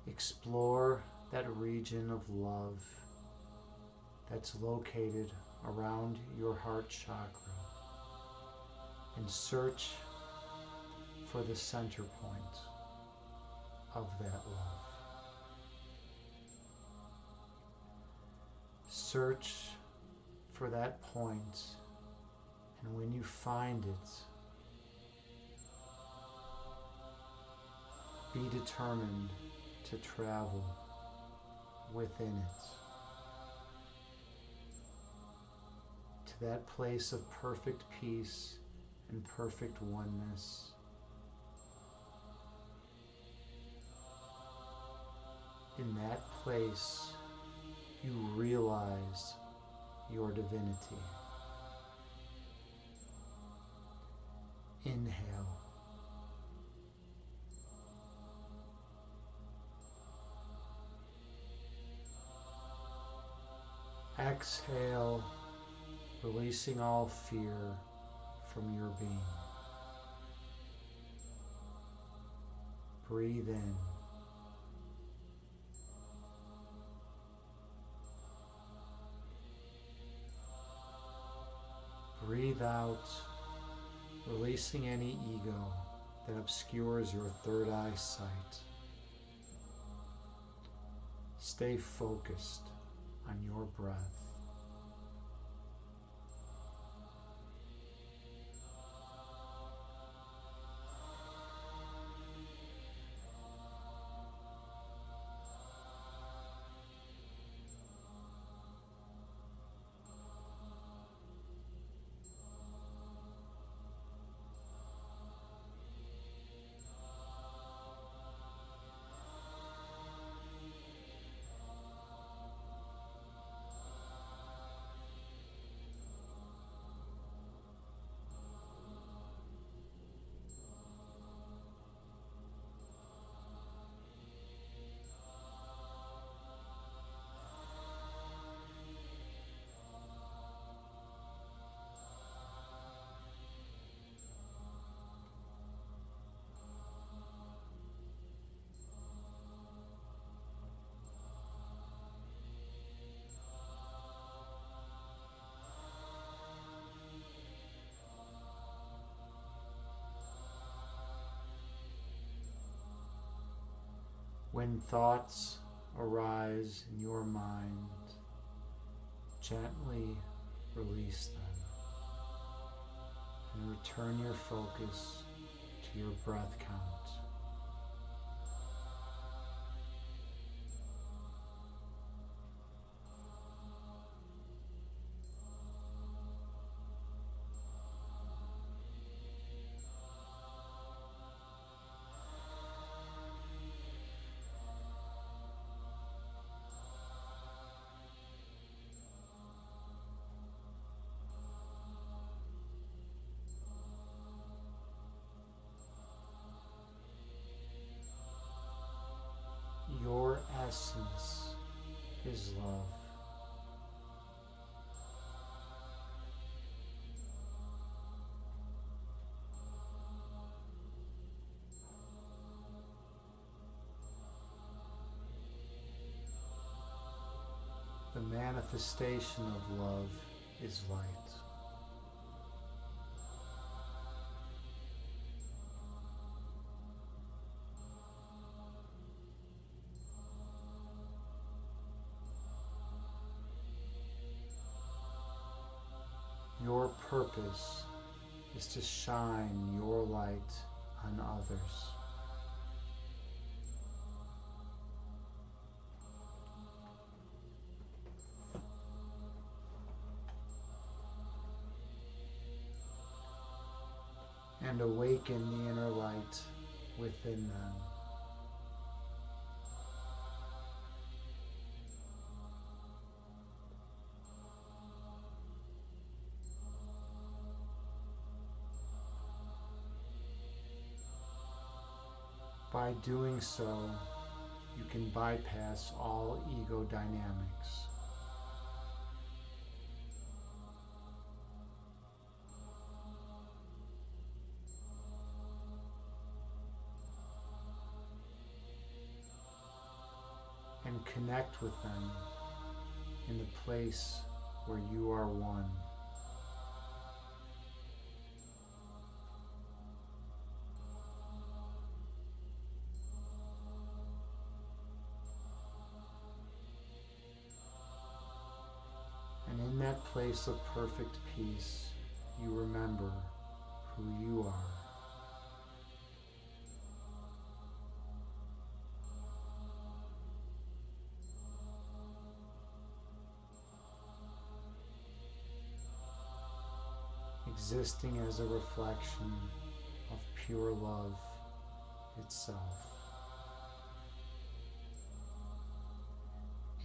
Explore that region of love that's located around your heart chakra and search for the center point of that love. Search for that point, and when you find it, be determined to travel within it to that place of perfect peace and perfect oneness. In that place, you realize your divinity. Inhale. Exhale, releasing all fear from your being. Breathe in. Breathe out, releasing any ego that obscures your third eye sight. Stay focused on your breath. When thoughts arise in your mind, gently release them and return your focus to your breath count. Your essence is love. The manifestation of love is light. Your purpose is to shine your light on others. And awaken the inner light within them. By doing so, you can bypass all ego dynamics. And connect with them in the place where you are one. And in that place of perfect peace, you remember who you are. Existing as a reflection of pure love itself.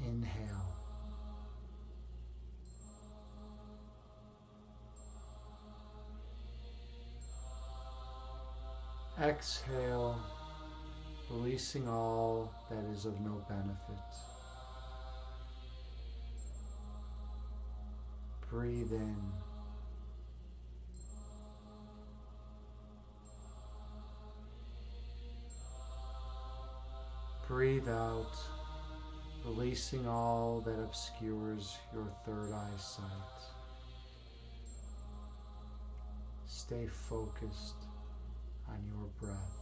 Inhale. Exhale, releasing all that is of no benefit. Breathe in. Breathe out, releasing all that obscures your third eyesight. Stay focused on your breath.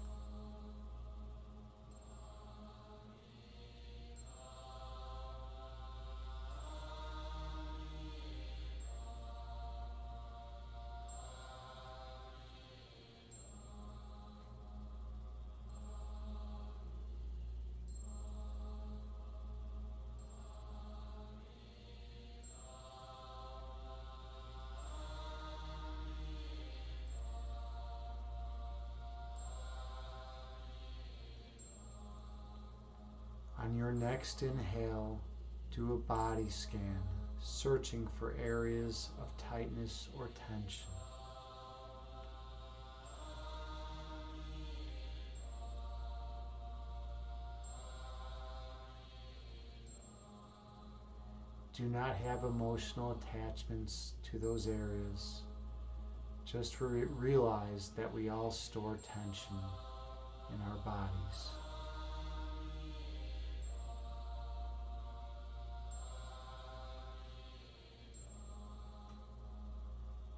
On your next inhale, do a body scan, searching for areas of tightness or tension. Do not have emotional attachments to those areas. Just realize that we all store tension in our bodies.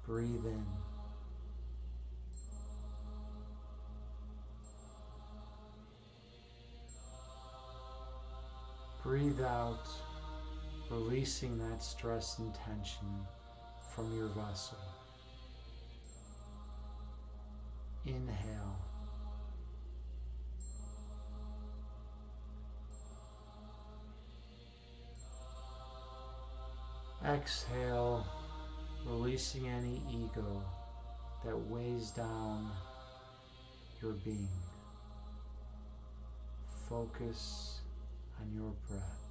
Breathe in. Breathe out, releasing that stress and tension from your vessel. Inhale. Exhale, releasing any ego that weighs down your being. Focus on your breath.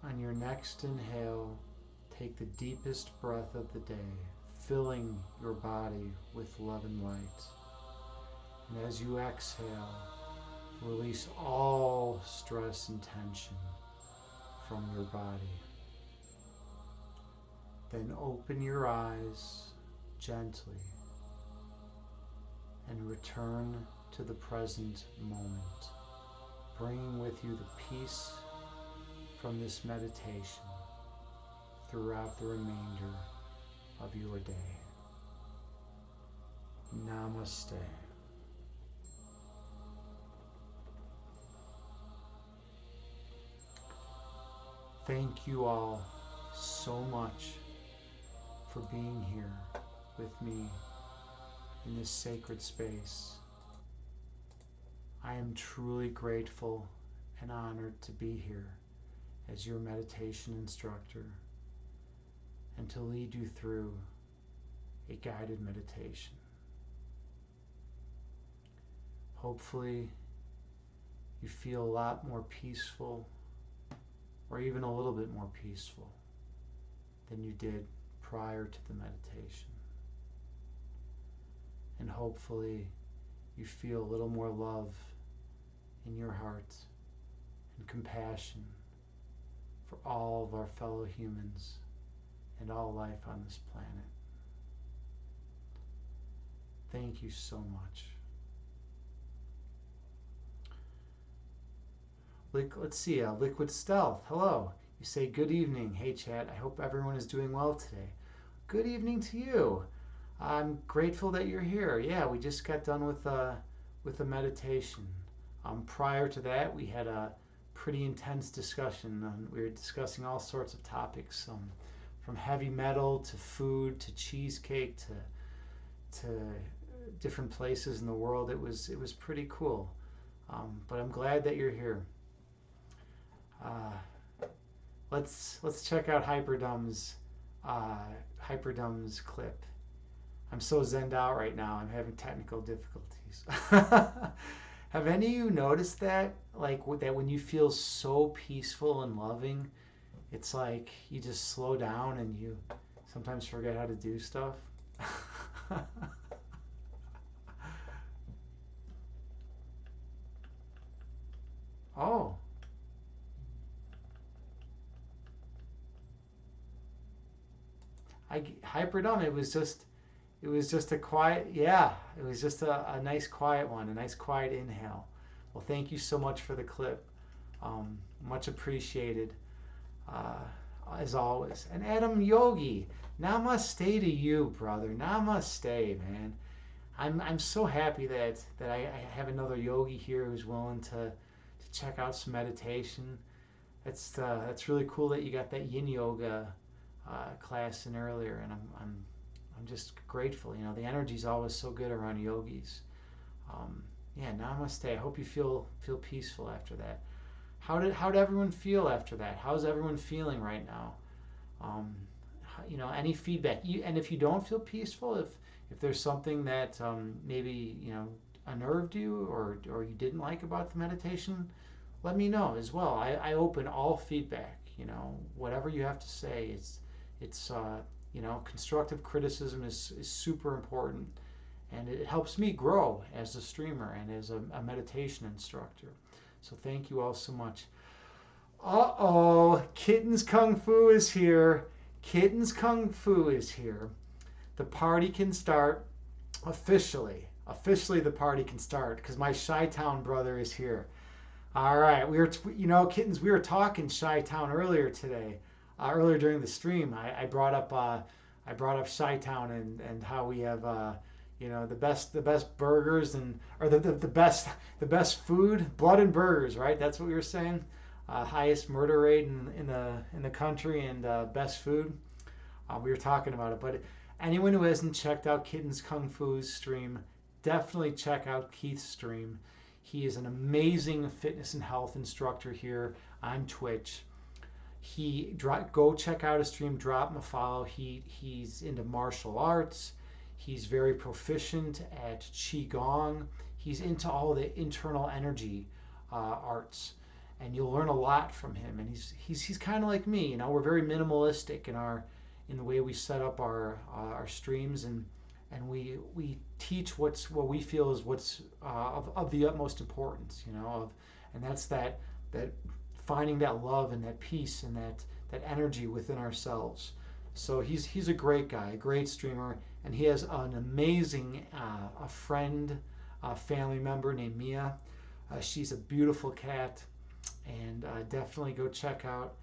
On your next inhale, take the deepest breath of the day, filling your body with love and light. And as you exhale, release all stress and tension from your body. Then open your eyes gently and return to the present moment, bringing with you the peace from this meditation throughout the remainder of your day. Namaste. Thank you all so much for being here with me in this sacred space. I am truly grateful and honored to be here as your meditation instructor and to lead you through a guided meditation. Hopefully you feel a lot more peaceful, or even a little bit more peaceful than you did prior to the meditation. And hopefully you feel a little more love in your heart and compassion for all of our fellow humans and all life on this planet. Thank you so much. Let's see. Liquid Stealth. Hello. You say good evening. Hey, chat. I hope everyone is doing well today. Good evening to you. I'm grateful that you're here. Yeah, we just got done with a meditation. Prior to that, we had a pretty intense discussion. We were discussing all sorts of topics, from heavy metal to food to cheesecake to different places in the world. It was pretty cool. But I'm glad that you're here. Let's check out Hyperdumb's clip. I'm so zenned out right now. I'm having technical difficulties. Have any of you noticed that? Like that when you feel so peaceful and loving, it's like you just slow down and you sometimes forget how to do stuff. Oh, Hyperdumb. It was just a quiet, yeah, it was just a nice quiet one, a nice quiet inhale. Well, thank you so much for the clip. Much appreciated, uh, as always. And Adam Yogi, namaste to you, brother. Namaste, man. I'm so happy that I have another yogi here who's willing to check out some meditation. That's really cool that you got that yin yoga class in earlier, and I'm just grateful. The energy's always so good around yogis. Yeah, namaste. I hope you feel peaceful after that. How did everyone feel after that? How's everyone feeling right now? Um, any feedback. And if you don't feel peaceful, if there's something that maybe unnerved you or you didn't like about the meditation, let me know as well. I open all feedback. Whatever you have to say. It's constructive criticism is super important, and it helps me grow as a streamer and as a meditation instructor. So thank you all so much. Uh-oh, Kitten's Kung Fu is here. Kitten's Kung Fu is here. The party can start officially. Officially, the party can start because my Chi-Town brother is here. All right, Kittens, we were talking Chi-Town earlier today. Earlier during the stream, I brought up Chi-Town and how we have the best burgers or the best food, blood and burgers, right? That's what we were saying. Highest murder rate in the country and best food. We were talking about it, but anyone who hasn't checked out Kitten's Kung Fu's stream, definitely check out Keith's stream. He is an amazing fitness and health instructor here on Twitch. Go check out his stream, drop him a follow. He's into martial arts. He's very proficient at qigong. He's into all the internal energy arts, and you'll learn a lot from him. And he's kind of like me. We're very minimalistic in the way we set up our streams, and we teach what we feel is what's of the utmost importance. And that's that finding that love and that peace and that energy within ourselves. So he's a great guy, a great streamer, and he has an amazing a friend, a family member named Mia. She's a beautiful cat, and definitely go check out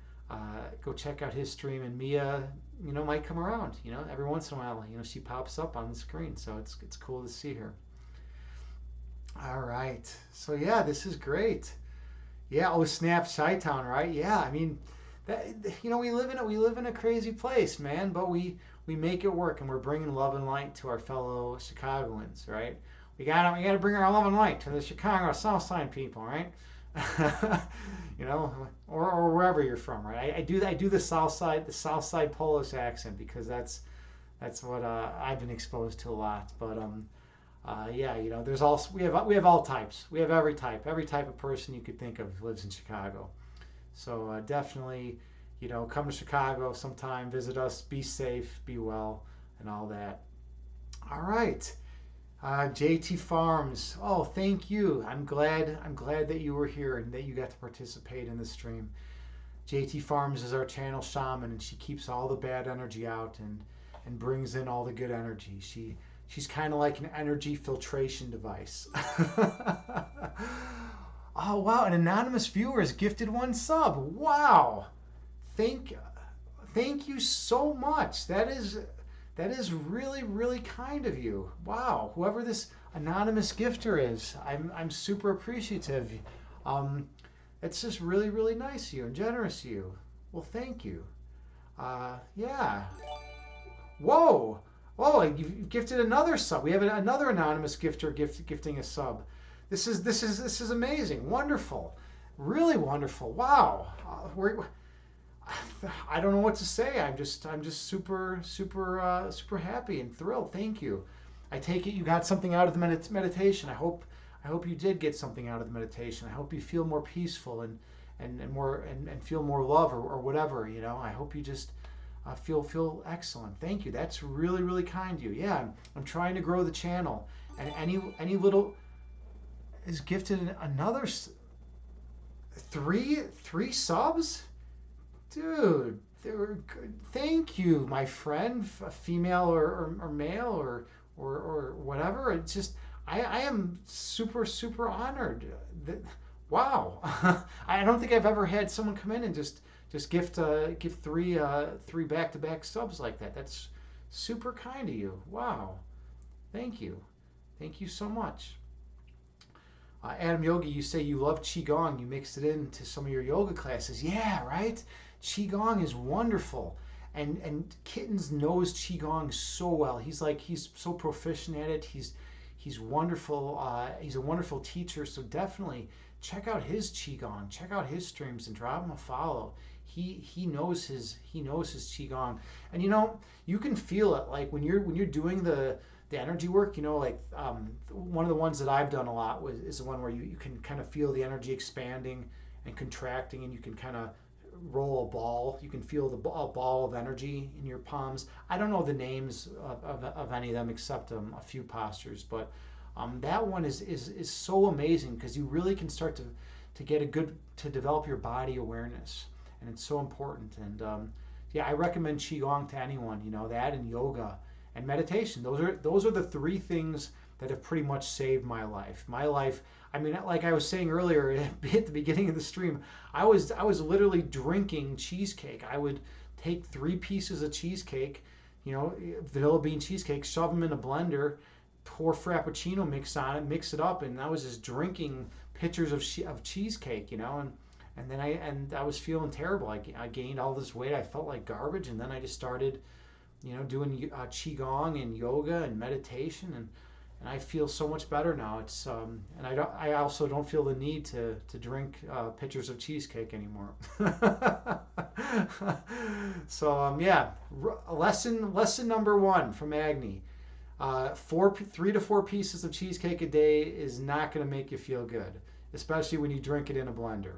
his stream. And Mia, might come around. Every once in a while, she pops up on the screen, so it's cool to see her. All right, so yeah, this is great. Yeah, oh snap, Chi-Town, right? Yeah, I mean, that we live in a crazy place, man, but we make it work, and we're bringing love and light to our fellow Chicagoans, right? We gotta bring our love and light to the Chicago South Side people, right? Or wherever you're from, right? I do the South Side Polish accent because that's what I've been exposed to a lot, but yeah, there's also we have all types. We have every type of person you could think of lives in Chicago. So definitely, come to Chicago sometime, visit us, be safe, be well, and all that. All right, JT Farms. Oh, thank you. I'm glad that you were here and that you got to participate in the stream. JT Farms is our channel shaman, and she keeps all the bad energy out and brings in all the good energy. She's kind of like an energy filtration device. Oh wow, an anonymous viewer has gifted one sub. Wow. Thank thank you so much. That is really really kind of you. Wow. Whoever this anonymous gifter is, I'm super appreciative. Um, it's just really really nice of you and generous of you. Well, thank you. Yeah. Whoa. Oh, you've gifted another sub. We have another anonymous gifter gifting a sub. This is amazing. Wonderful. Really wonderful. Wow. I don't know what to say. I'm just super happy and thrilled. Thank you. I take it you got something out of the meditation. I hope you did get something out of the meditation. I hope you feel more peaceful and more and feel more love or whatever. I hope you just feel excellent. Thank you. That's really really kind of you. Yeah, I'm trying to grow the channel, and any little is gifted another three subs. Dude, they were good. Thank you, my friend, female or male or whatever. It's just I am super honored. That, wow, I don't think I've ever had someone come in and just gift three back to back subs like that. That's super kind of you. Wow, thank you so much. Adam Yogi, you say you love Qigong. You mixed it into some of your yoga classes. Yeah, right? Qigong is wonderful. And Kittens knows Qigong so well. He's so proficient at it. He's wonderful. He's a wonderful teacher. So definitely check out his Qigong. Check out his streams and drop him a follow. He knows his Qigong. And you can feel it like when you're doing the energy work, like one of the ones that I've done a lot is the one where you can kind of feel the energy expanding and contracting, and you can kind of roll a ball. You can feel a ball of energy in your palms. I don't know the names of any of them except a few postures, but that one is so amazing because you really can start to get to develop your body awareness, and it's so important. And yeah, I recommend qigong to anyone. That and yoga and meditation. Those are the three things that have pretty much saved my life. My life. I mean, like I was saying earlier at the beginning of the stream, I was literally drinking cheesecake. I would take 3 pieces of cheesecake, vanilla bean cheesecake, shove them in a blender, pour frappuccino mix on it, mix it up, and I was just drinking pitchers of cheesecake, and I was feeling terrible. I gained all this weight. I felt like garbage, and then I just started doing qigong and yoga and meditation, and I feel so much better now. And I also don't feel the need to drink pitchers of cheesecake anymore. So yeah, lesson number one from Agni: 3 to 4 pieces of cheesecake a day is not going to make you feel good, especially when you drink it in a blender.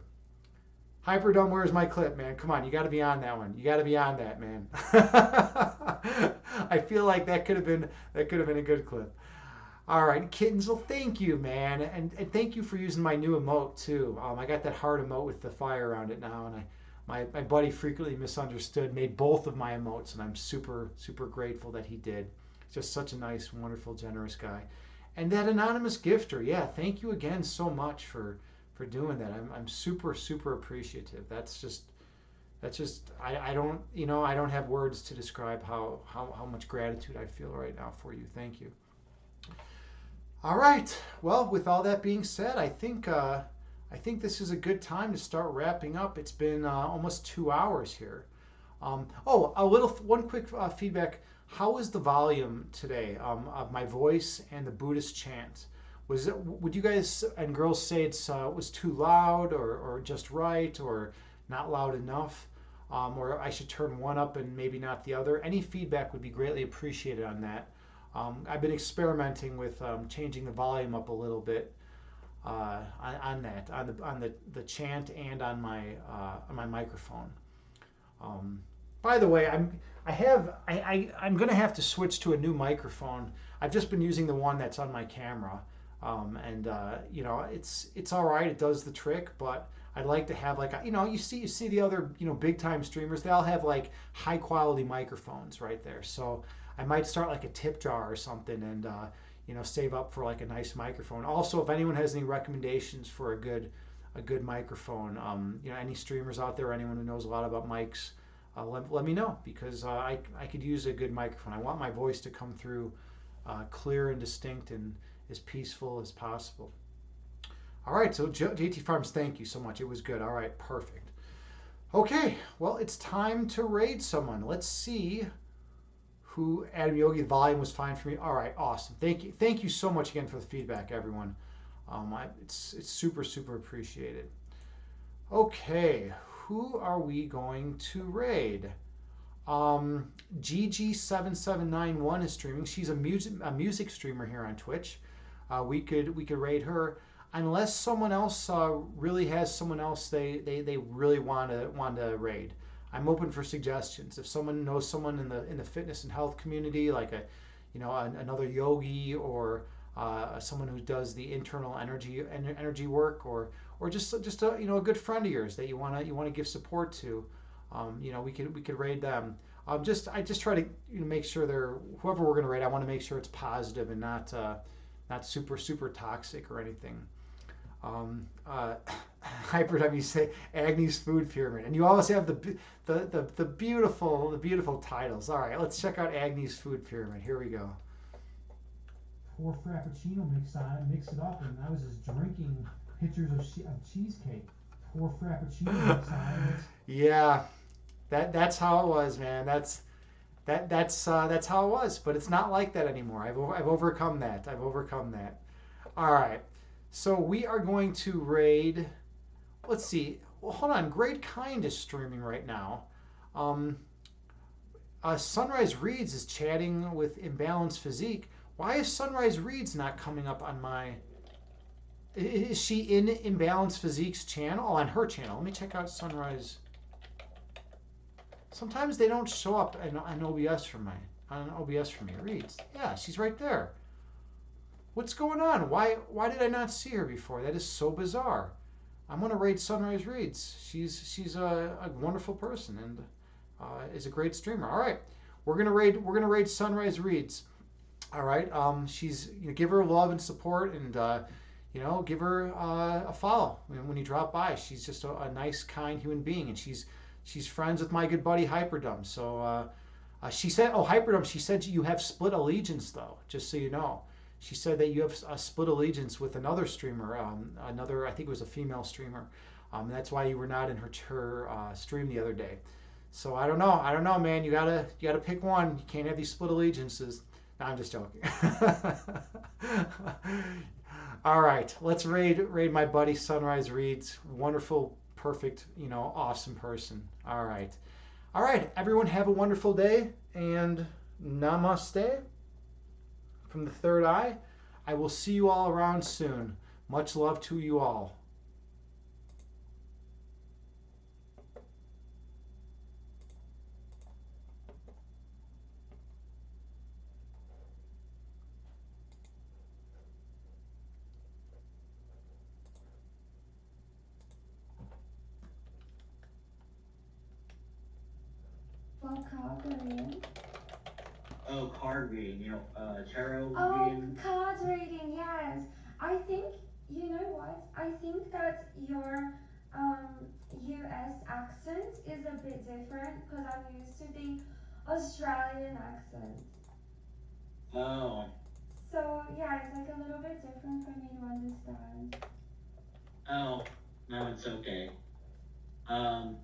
Hyperdome, where's my clip, man? Come on, you got to be on that one. You got to be on that, man. I feel like that could have been a good clip. All right, Kittens. Well, thank you, man, and thank you for using my new emote too. I got that heart emote with the fire around it now, and my buddy frequently misunderstood, made both of my emotes, and I'm super grateful that he did. Just such a nice, wonderful, generous guy. And that anonymous gifter, yeah, thank you again so much for doing that. I'm super appreciative. That's just I don't have words to describe how much gratitude I feel right now for you. Thank you. All right. Well, with all that being said, I think this is a good time to start wrapping up. It's been almost 2 hours here. One quick feedback. How was the volume today of my voice and the Buddhist chant? Would you guys and girls say it was too loud or just right or not loud enough? Or I should turn one up and maybe not the other? Any feedback would be greatly appreciated on that. I've been experimenting with changing the volume up a little bit on the chant and on my microphone. By the way, I'm gonna have to switch to a new microphone. I've just been using the one that's on my camera, and it's all right. It does the trick, but I'd like to have you see the other big time streamers. They all have like high quality microphones right there. So I might start like a tip jar or something, and save up for like a nice microphone. Also, if anyone has any recommendations for a good a good microphone. Any streamers out there, anyone who knows a lot about mics, let me know because I could use a good microphone. I want my voice to come through clear and distinct and as peaceful as possible. All right, so JT Farms, thank you so much. It was good. All right, perfect. Okay, well, it's time to raid someone. Let's see who. Adam Yogi, the volume was fine for me. All right, awesome. Thank you so much again for the feedback, everyone. It's super super appreciated. Okay, who are we going to raid? GG7791 is streaming. She's a music streamer here on Twitch. We could raid her unless someone else really has someone else they really want to raid. I'm open for suggestions. If someone knows someone in the fitness and health community, like another yogi or someone who does the internal energy work, or just a good friend of yours that you want to give support to, we could raid them. I just try to make sure they're whoever we're gonna raid. I want to make sure it's positive and not super super toxic or anything. Uh, Hyper you say Agni's food pyramid, and you always have the beautiful titles. All right, let's check out Agni's food pyramid. Here we go.
Pour Frappuccino mix it up, and I was just drinking pitchers of cheesecake. Pour Frappuccino mix on it.
Yeah, that's how it was, man. That's how it was. But it's not like that anymore. I've overcome that. I've overcome that. All right. So we are going to raid. Let's see. Well, hold on. Great Kind is streaming right now. Um, Sunrise Reads is chatting with Imbalanced Physique. Why is Sunrise Reads not coming up on my? Is she in Imbalanced Physique's channel? Oh, on her channel. Let me check out Sunrise. Sometimes they don't show up on OBS for me. Reads. Yeah, she's right there. What's going on? Why did I not see her before? That is so bizarre. I'm gonna raid Sunrise Reads. She's a wonderful person and is a great streamer. All right, we're gonna raid Sunrise Reads. All right. Give her love and support and give her a follow when you drop by. She's just a nice, kind human being, and she's friends with my good buddy Hyperdum. So she said, "Oh, Hyperdum." She said you have split allegiance, though. Just so you know, she said that you have a split allegiance with another streamer, I think it was a female streamer. That's why you were not in her stream the other day. So I don't know, man. You gotta pick one. You can't have these split allegiances. No, I'm just joking. All right, let's raid my buddy Sunrise Reads. Wonderful, perfect, awesome person. All right. Everyone, have a wonderful day and namaste from the third eye. I will see you all around soon. Much love to you all.
What card reading?
Oh, card reading, tarot
Oh,
reading.
card reading, yes. I think, you know what? I think that your US accent is a bit different because I'm used to the Australian accent.
Oh,
So, yeah, it's like a little bit different for me to understand.
oh, no, it's okay. Um,